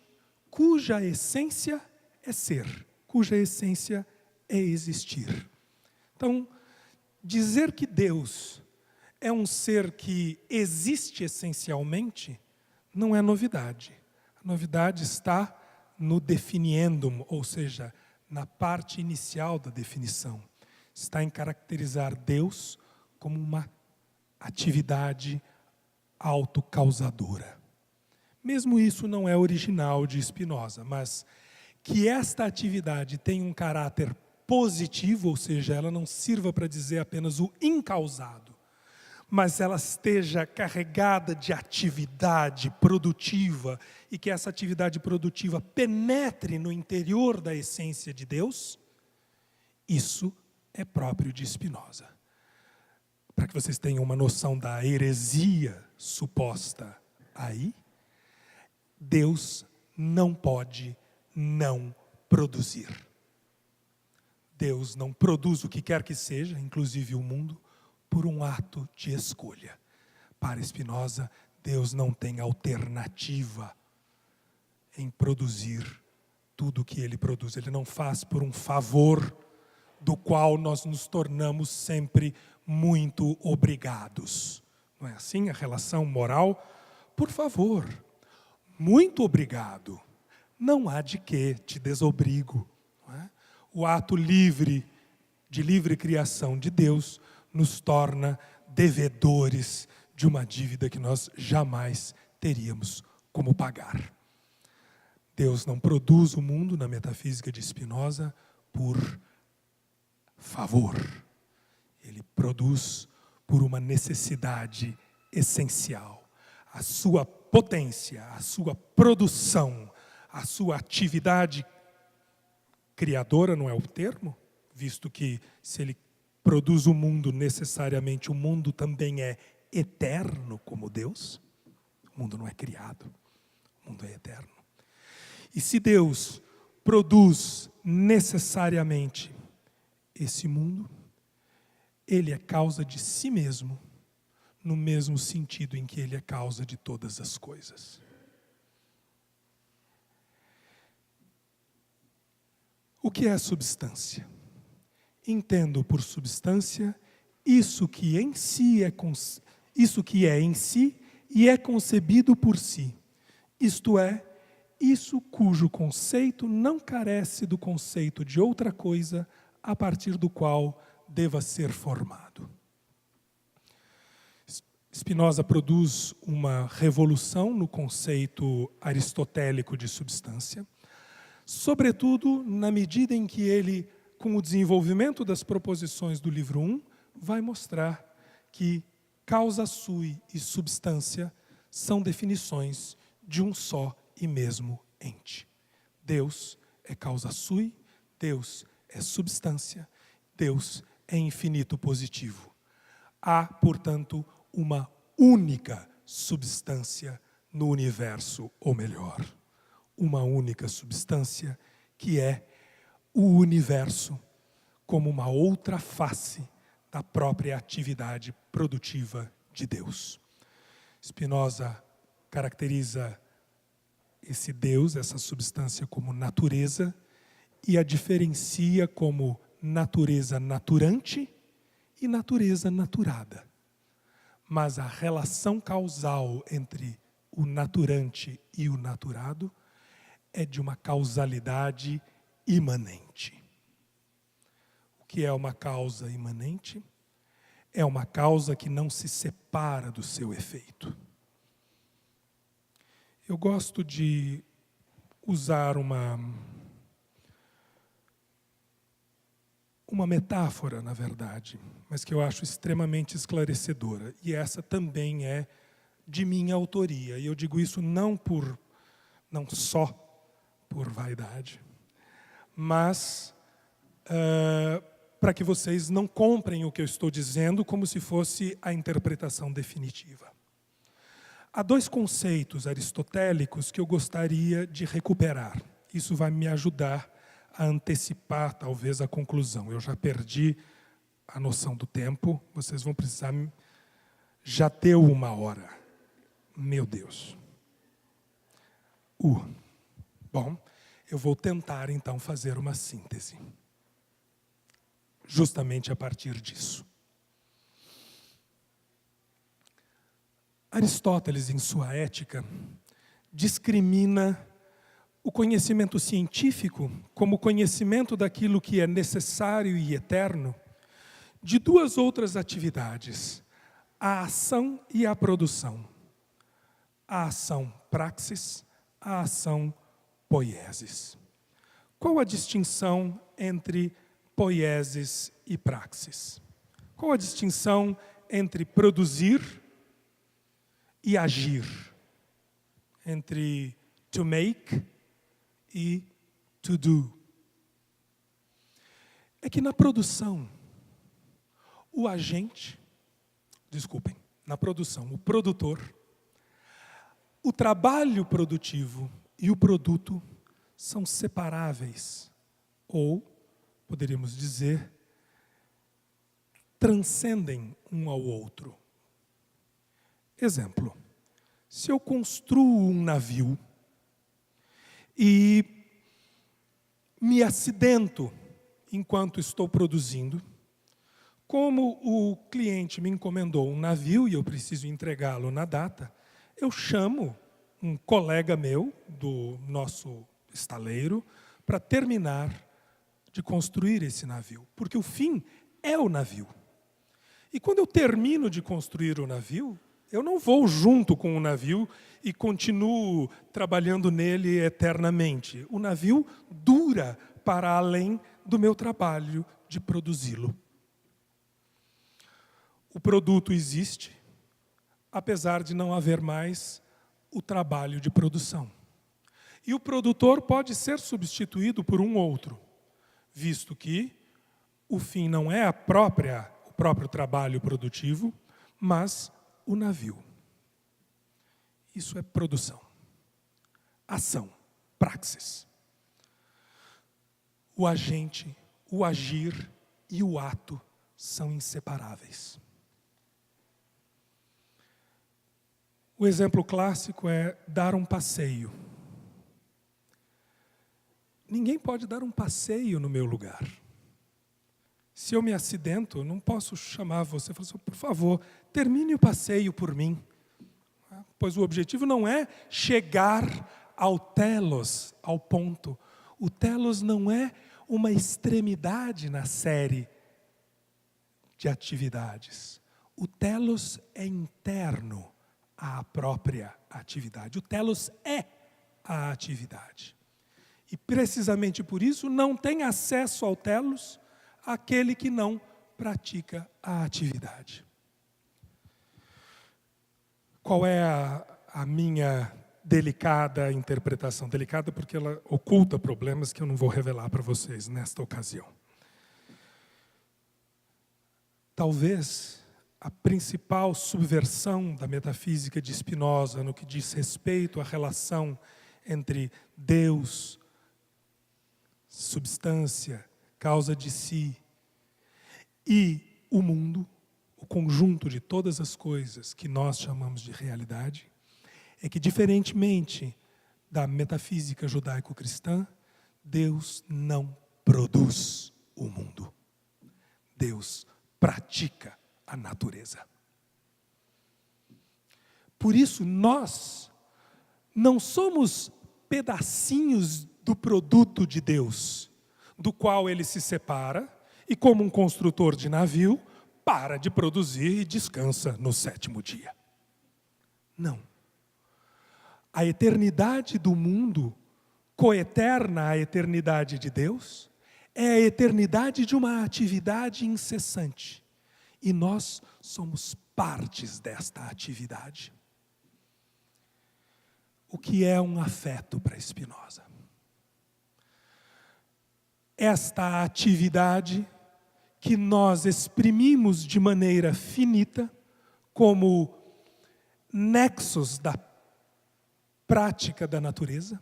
cuja essência é ser, cuja essência é existir. Então, dizer que Deus é um ser que existe essencialmente não é novidade. A novidade está no definiendum, ou seja, na parte inicial da definição. Está em caracterizar Deus como uma atividade autocausadora. Mesmo isso não é original de Spinoza, mas que esta atividade tenha um caráter positivo, ou seja, ela não sirva para dizer apenas o incausado, mas ela esteja carregada de atividade produtiva e que essa atividade produtiva penetre no interior da essência de Deus, isso é próprio de Spinoza. Para que vocês tenham uma noção da heresia suposta aí, Deus não pode não produzir. Deus não produz o que quer que seja, inclusive o mundo, por um ato de escolha. Para Spinoza, Deus não tem alternativa em produzir tudo o que Ele produz. Ele não faz por um favor do qual nós nos tornamos sempre muito obrigados. Não é assim a relação moral? Por favor, muito obrigado. Não há de que te desobrigo. Não é? O ato livre, de livre criação de Deus, nos torna devedores de uma dívida que nós jamais teríamos como pagar. Deus não produz o mundo, na metafísica de Spinoza, por favor. Ele produz por uma necessidade essencial. A sua potência, a sua produção, a sua atividade criadora, não é o termo, visto que se ele produz o mundo, necessariamente o mundo também é eterno como Deus. O mundo não é criado, o mundo é eterno. E se Deus produz necessariamente esse mundo, Ele é causa de si mesmo, no mesmo sentido em que Ele é causa de todas as coisas. O que é substância? Entendo por substância isso que é em si e é concebido por si. Isto é, isso cujo conceito não carece do conceito de outra coisa a partir do qual deva ser formado. Spinoza produz uma revolução no conceito aristotélico de substância, sobretudo na medida em que ele, com o desenvolvimento das proposições do livro 1, vai mostrar que causa sui e substância são definições de um só e mesmo ente. Deus é causa sui, Deus é substância, Deus é infinito positivo. Há, portanto, uma única substância no universo, ou melhor, uma única substância que é o universo como uma outra face da própria atividade produtiva de Deus. Spinoza caracteriza esse Deus, essa substância, como natureza e a diferencia como natureza naturante e natureza naturada. Mas a relação causal entre o naturante e o naturado é de uma causalidade imanente. O que é uma causa imanente? É uma causa que não se separa do seu efeito. Eu gosto de usar uma metáfora, na verdade, mas que eu acho extremamente esclarecedora. E essa também é de minha autoria. E eu digo isso não só por vaidade, mas para que vocês não comprem o que eu estou dizendo como se fosse a interpretação definitiva. Há dois conceitos aristotélicos que eu gostaria de recuperar. Isso vai me ajudar a antecipar, talvez, a conclusão. Eu já perdi a noção do tempo, vocês vão precisar... Já deu 1 hora. Meu Deus. Bom, eu vou tentar, então, fazer uma síntese. Justamente a partir disso. Aristóteles, em sua Ética, discrimina o conhecimento científico como conhecimento daquilo que é necessário e eterno de 2 outras atividades, a ação e a produção. A ação praxis, a ação poiesis. Qual a distinção entre poiesis e praxis? Qual a distinção entre produzir e agir? Entre to make e to do. É que na produção, na produção, o produtor, o trabalho produtivo e o produto são separáveis, ou, poderíamos dizer, transcendem um ao outro. Exemplo, Se eu construo um navio e me acidento enquanto estou produzindo, como o cliente me encomendou um navio e eu preciso entregá-lo na data, eu chamo um colega meu, do nosso estaleiro, para terminar de construir esse navio. Porque o fim é o navio. E quando eu termino de construir o navio, eu não vou junto com o navio e continuo trabalhando nele eternamente. O navio dura para além do meu trabalho de produzi-lo. O produto existe, apesar de não haver mais o trabalho de produção. E o produtor pode ser substituído por um outro, visto que o fim não é o próprio trabalho produtivo, mas o navio. Isso é produção, ação, praxis. O agente, o agir e o ato são inseparáveis. O exemplo clássico é dar um passeio. Ninguém pode dar um passeio no meu lugar. Se eu me acidento, eu não posso chamar você e falar assim, por favor, termine o passeio por mim. Pois o objetivo não é chegar ao telos, ao ponto. O telos não é uma extremidade na série de atividades. O telos é interno à própria atividade. O telos é a atividade. E precisamente por isso não tem acesso ao telos aquele que não pratica a atividade. Qual é a minha delicada interpretação? Delicada porque ela oculta problemas que eu não vou revelar para vocês nesta ocasião. Talvez a principal subversão da metafísica de Spinoza no que diz respeito à relação entre Deus, substância, causa de si, e o mundo, o conjunto de todas as coisas que nós chamamos de realidade, é que, diferentemente da metafísica judaico-cristã, Deus não produz o mundo. Deus pratica a natureza. Por isso, nós não somos pedacinhos do produto de Deus, do qual ele se separa e, como um construtor de navio, para de produzir e descansa no sétimo dia. Não. A eternidade do mundo, coeterna à eternidade de Deus, é a eternidade de uma atividade incessante. E nós somos partes desta atividade. O que é um afeto para Spinoza? Esta atividade que nós exprimimos de maneira finita, como nexos da prática da natureza,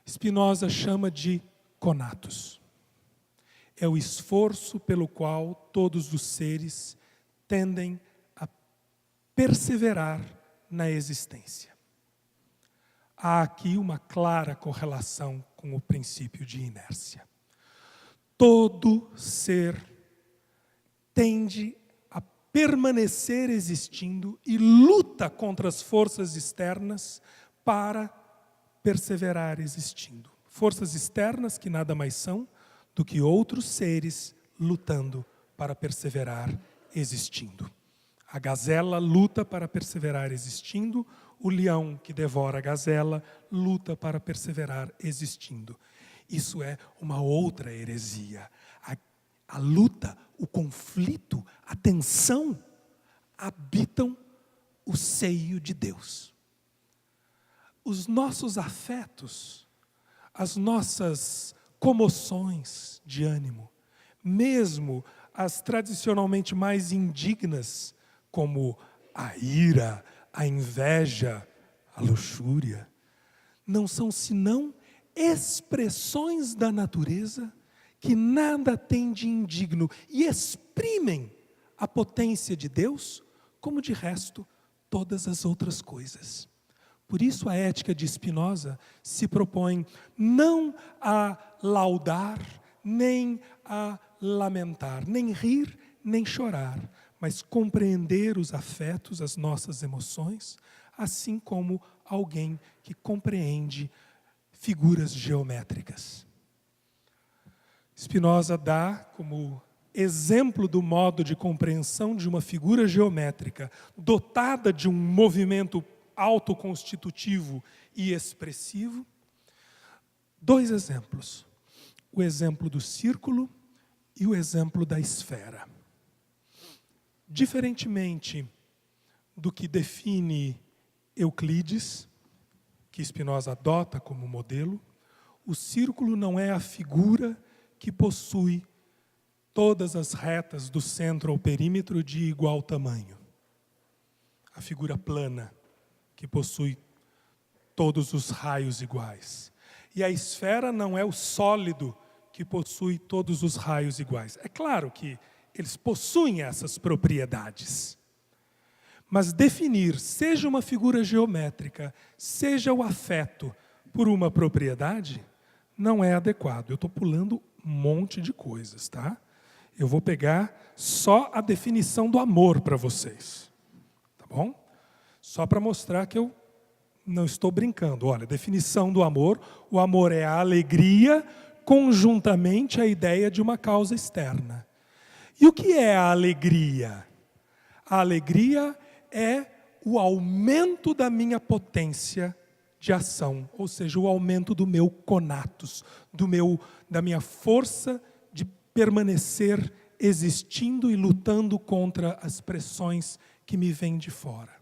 Spinoza chama de conatos. É o esforço pelo qual todos os seres tendem a perseverar na existência. Há aqui uma clara correlação com o princípio de inércia. Todo ser tende a permanecer existindo e luta contra as forças externas para perseverar existindo. Forças externas que nada mais são do que outros seres lutando para perseverar existindo. A gazela luta para perseverar existindo, o leão que devora a gazela luta para perseverar existindo. Isso é uma outra heresia. A luta, o conflito, a tensão habitam o seio de Deus. Os nossos afetos, as nossas comoções de ânimo, mesmo as tradicionalmente mais indignas, como a ira, a inveja, a luxúria, não são senão expressões da natureza que nada tem de indigno e exprimem a potência de Deus, como de resto todas as outras coisas. Por isso a ética de Spinoza se propõe não a laudar, nem a lamentar, nem rir, nem chorar, mas compreender os afetos, as nossas emoções, assim como alguém que compreende figuras geométricas. Spinoza dá como exemplo do modo de compreensão de uma figura geométrica dotada de um movimento autoconstitutivo e expressivo, 2 exemplos. O exemplo do círculo e o exemplo da esfera. Diferentemente do que define Euclides, que Spinoza adota como modelo, o círculo não é a figura que possui todas as retas do centro ao perímetro de igual tamanho. A figura plana, que possui todos os raios iguais. E a esfera não é o sólido que possui todos os raios iguais. É claro que eles possuem essas propriedades. Mas definir, seja uma figura geométrica, seja o afeto, por uma propriedade, não é adequado. Eu estou pulando um monte de coisas, tá? Eu vou pegar só a definição do amor para vocês. Tá bom? Só para mostrar que eu não estou brincando. Olha, definição do amor. O amor é a alegria conjuntamente à ideia de uma causa externa. E o que é a alegria? A alegria é o aumento da minha potência de ação, ou seja, o aumento do meu conatos, da minha força de permanecer existindo e lutando contra as pressões que me vêm de fora.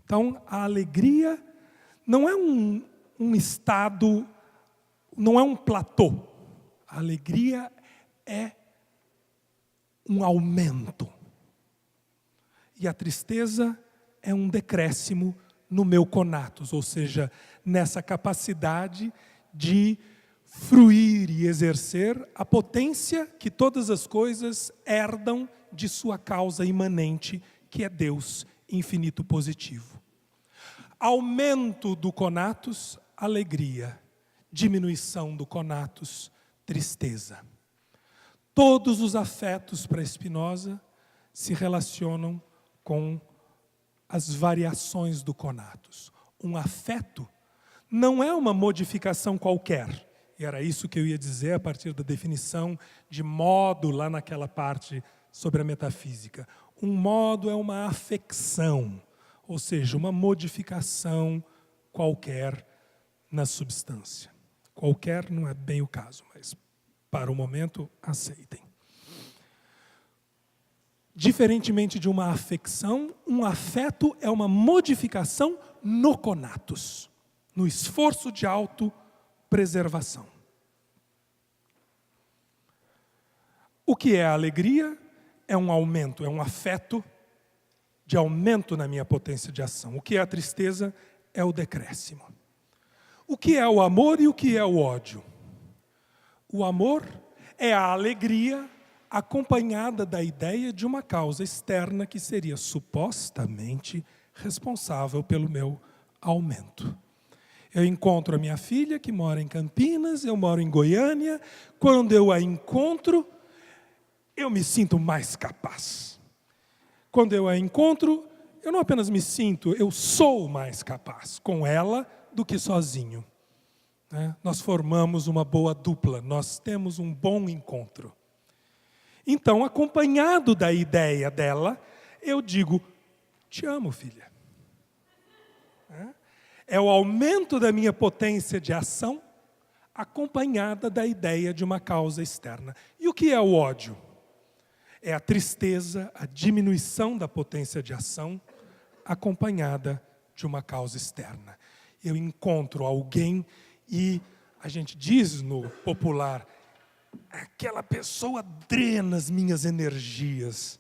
Então, a alegria não é um estado, não é um platô. A alegria é um aumento. E a tristeza é um decréscimo no meu conatos, ou seja, nessa capacidade de fruir e exercer a potência que todas as coisas herdam de sua causa imanente, que é Deus infinito positivo. Aumento do conatos, alegria. Diminuição do conatos, tristeza. Todos os afetos para Spinoza se relacionam com as variações do conatos. Um afeto não é uma modificação qualquer. E era isso que eu ia dizer a partir da definição de modo lá naquela parte sobre a metafísica. Um modo é uma afecção, ou seja, uma modificação qualquer na substância. Qualquer não é bem o caso, mas para o momento aceitem. Diferentemente de uma afecção, um afeto é uma modificação no conatos, no esforço de autopreservação. O que é a alegria? É um aumento, é um afeto de aumento na minha potência de ação. O que é a tristeza? É o decréscimo. O que é o amor e o que é o ódio? O amor é a alegria acompanhada da ideia de uma causa externa que seria supostamente responsável pelo meu aumento. Eu encontro a minha filha, que mora em Campinas, eu moro em Goiânia. Quando eu a encontro, eu me sinto mais capaz. Quando eu a encontro, eu não apenas me sinto, eu sou mais capaz com ela do que sozinho. Nós formamos uma boa dupla, nós temos um bom encontro. Então, acompanhado da ideia dela, eu digo, te amo, filha. É o aumento da minha potência de ação, acompanhada da ideia de uma causa externa. E o que é o ódio? É a tristeza, a diminuição da potência de ação, acompanhada de uma causa externa. Eu encontro alguém e a gente diz no popular, aquela pessoa drena as minhas energias.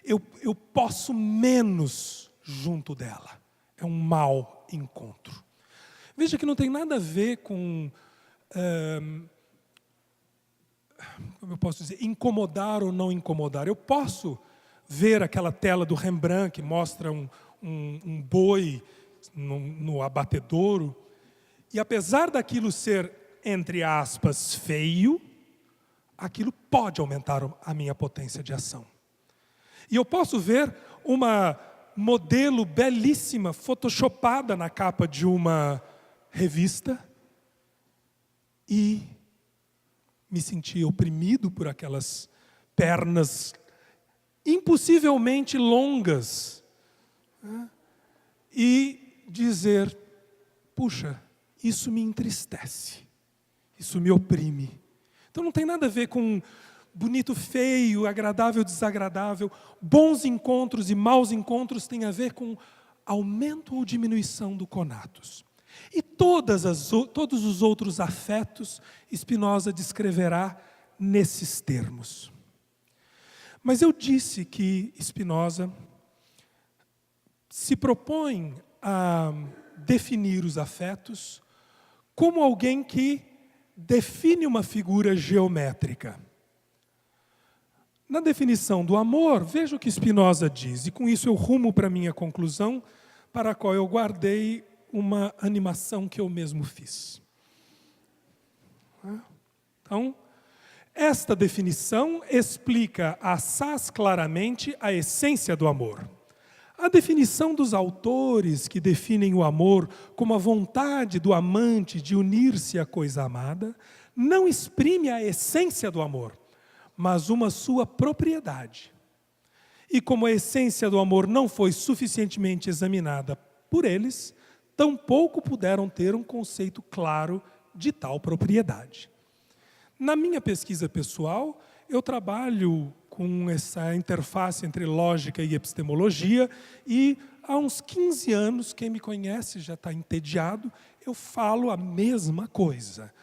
Eu posso menos junto dela. É um mau encontro. Veja que não tem nada a ver com, como eu posso dizer, incomodar ou não incomodar. Eu posso ver aquela tela do Rembrandt que mostra um boi no abatedouro, e apesar daquilo ser, entre aspas, feio, aquilo pode aumentar a minha potência de ação. E eu posso ver uma modelo belíssima, photoshopada na capa de uma revista, e me sentir oprimido por aquelas pernas impossivelmente longas, né? E dizer, puxa, isso me entristece, isso me oprime. Então não tem nada a ver com bonito, feio, agradável, desagradável. Bons encontros e maus encontros têm a ver com aumento ou diminuição do conatos. E todos os outros afetos, Spinoza descreverá nesses termos. Mas eu disse que Spinoza se propõe a definir os afetos como alguém que define uma figura geométrica. Na definição do amor, veja o que Spinoza diz, e com isso eu rumo para a minha conclusão, para a qual eu guardei uma animação que eu mesmo fiz. Então, esta definição explica assaz claramente a essência do amor. A definição dos autores que definem o amor como a vontade do amante de unir-se à coisa amada, não exprime a essência do amor, mas uma sua propriedade. E como a essência do amor não foi suficientemente examinada por eles, tampouco puderam ter um conceito claro de tal propriedade. Na minha pesquisa pessoal, eu trabalho com essa interface entre lógica e epistemologia, e há uns 15 anos, quem me conhece já está entediado, eu falo a mesma coisa.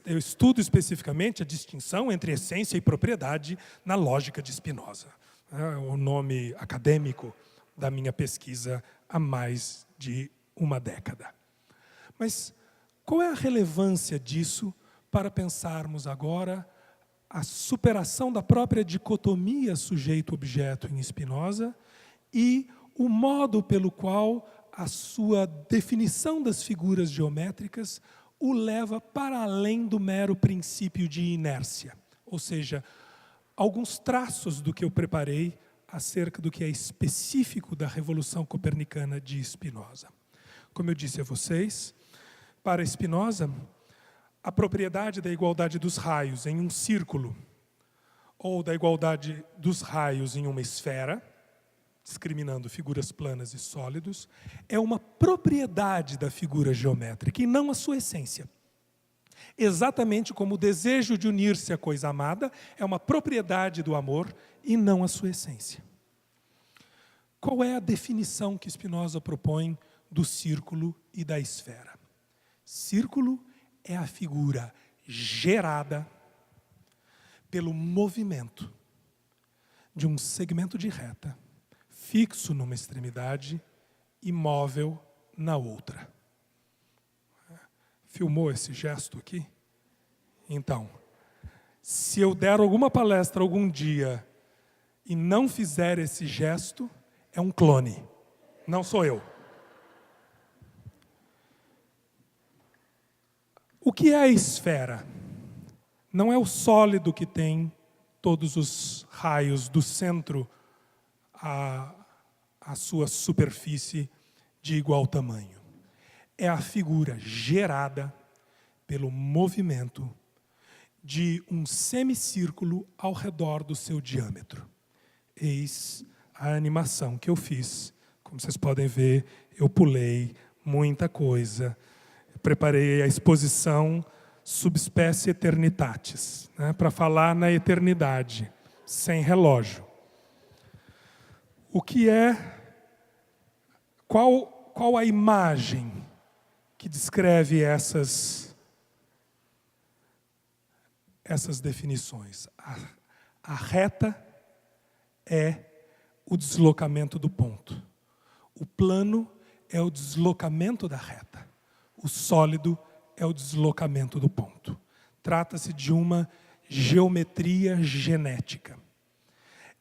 Eu estudo especificamente a distinção entre essência e propriedade na lógica de Spinoza. É o nome acadêmico da minha pesquisa há mais de uma década. Mas qual é a relevância disso para pensarmos agora a superação da própria dicotomia sujeito-objeto em Spinoza e o modo pelo qual a sua definição das figuras geométricas o leva para além do mero princípio de inércia, ou seja, alguns traços do que eu preparei acerca do que é específico da Revolução Copernicana de Spinoza. Como eu disse a vocês, para Spinoza, a propriedade da igualdade dos raios em um círculo ou da igualdade dos raios em uma esfera, discriminando figuras planas e sólidos, é uma propriedade da figura geométrica e não a sua essência. Exatamente como o desejo de unir-se à coisa amada é uma propriedade do amor e não a sua essência. Qual é a definição que Spinoza propõe do círculo e da esfera? Círculo é a figura gerada pelo movimento de um segmento de reta, fixo numa extremidade, imóvel na outra. Filmou esse gesto aqui? Então, se eu der alguma palestra algum dia e não fizer esse gesto, é um clone, não sou eu. O que é a esfera? Não é o sólido que tem todos os raios do centro à sua superfície de igual tamanho. É a figura gerada pelo movimento de um semicírculo ao redor do seu diâmetro. Eis a animação que eu fiz. Como vocês podem ver, eu pulei muita coisa. Preparei a exposição Subspecie Eternitatis, né, para falar na eternidade, sem relógio. O que é... Qual a imagem que descreve essas definições? A reta é o deslocamento do ponto. O plano é o deslocamento da reta. O sólido é o deslocamento do ponto. Trata-se de uma geometria genética.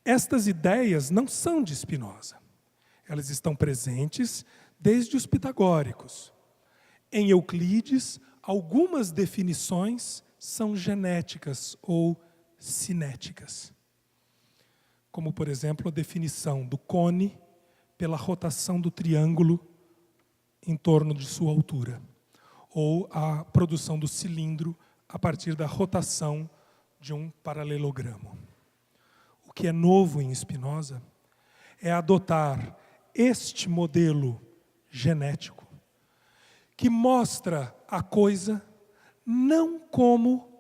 Estas ideias não são de Spinoza. Elas estão presentes desde os pitagóricos. Em Euclides, algumas definições são genéticas ou cinéticas. Como, por exemplo, a definição do cone pela rotação do triângulo em torno de sua altura, ou a produção do cilindro a partir da rotação de um paralelogramo. O que é novo em Spinoza é adotar este modelo genético que mostra a coisa não como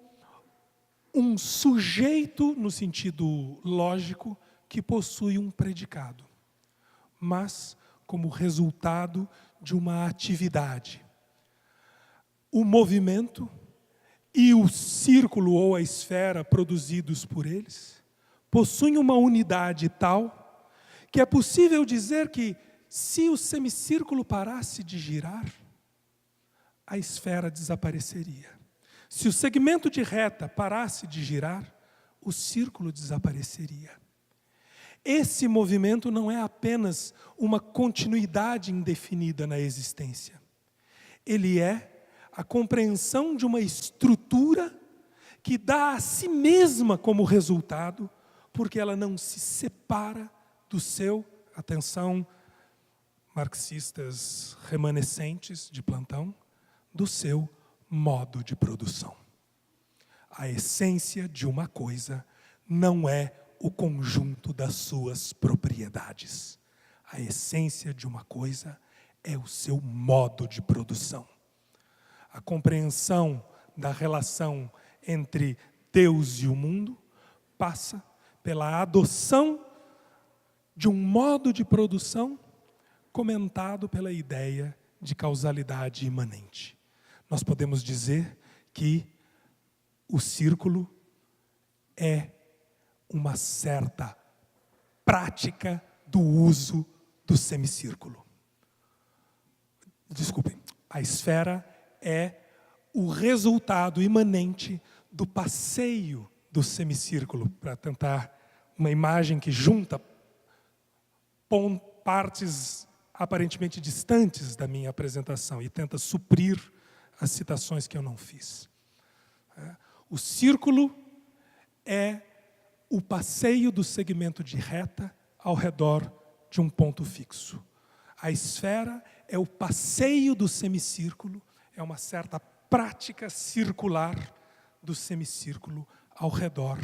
um sujeito no sentido lógico que possui um predicado, mas como resultado de uma atividade. O movimento e o círculo ou a esfera produzidos por eles possuem uma unidade tal que é possível dizer que, se o semicírculo parasse de girar, a esfera desapareceria. Se o segmento de reta parasse de girar, o círculo desapareceria. Esse movimento não é apenas uma continuidade indefinida na existência. Ele é a compreensão de uma estrutura que dá a si mesma como resultado, porque ela não se separa do seu, atenção, marxistas remanescentes de plantão, do seu modo de produção. A essência de uma coisa não é o conjunto das suas propriedades. A essência de uma coisa é o seu modo de produção. A compreensão da relação entre Deus e o mundo passa pela adoção de um modo de produção comentado pela ideia de causalidade imanente. Nós podemos dizer que o círculo é uma certa prática do uso do semicírculo. Desculpem, a esfera é o resultado imanente do passeio do semicírculo, para tentar uma imagem que junta partes aparentemente distantes da minha apresentação e tenta suprir as citações que eu não fiz. O círculo é o passeio do segmento de reta ao redor de um ponto fixo. A esfera é o passeio do semicírculo, é uma certa prática circular do semicírculo ao redor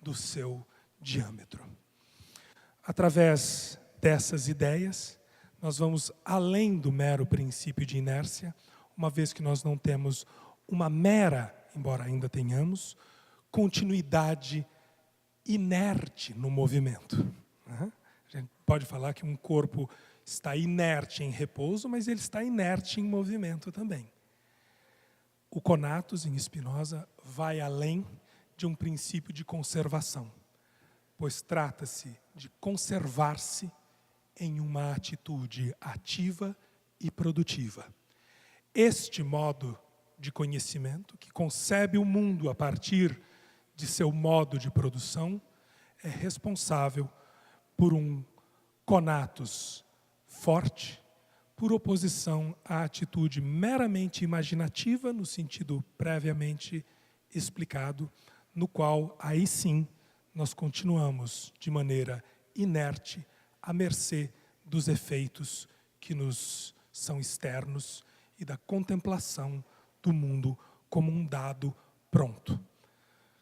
do seu diâmetro. Através dessas ideias, nós vamos além do mero princípio de inércia, uma vez que nós não temos uma mera, embora ainda tenhamos, continuidade inerte no movimento. A gente pode falar que um corpo está inerte em repouso, mas ele está inerte em movimento também. O conatus, em Spinoza, vai além de um princípio de conservação, pois trata-se de conservar-se em uma atitude ativa e produtiva. Este modo de conhecimento, que concebe o mundo a partir de seu modo de produção, é responsável por um conatus forte, por oposição à atitude meramente imaginativa, no sentido previamente explicado, no qual, aí sim, nós continuamos de maneira inerte, à mercê dos efeitos que nos são externos e da contemplação do mundo como um dado pronto.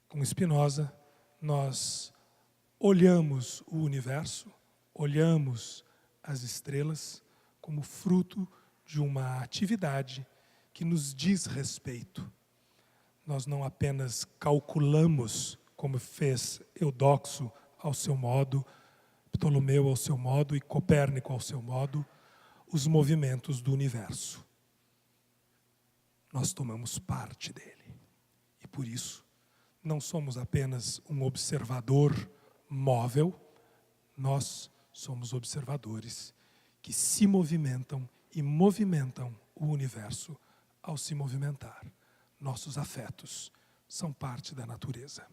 Com Spinoza, nós olhamos o universo, olhamos as estrelas como fruto de uma atividade que nos diz respeito. Nós não apenas calculamos, como fez Eudoxo ao seu modo, Ptolomeu ao seu modo e Copérnico ao seu modo, os movimentos do universo. Nós tomamos parte dele. E por isso, não somos apenas um observador móvel, nós somos observadores que se movimentam e movimentam o universo ao se movimentar. Nossos afetos são parte da natureza.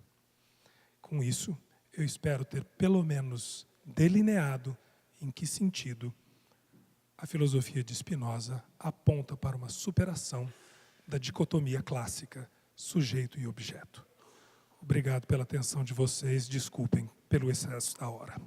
Com isso, eu espero ter pelo menos delineado em que sentido a filosofia de Spinoza aponta para uma superação da dicotomia clássica, sujeito e objeto. Obrigado pela atenção de vocês, desculpem pelo excesso da hora.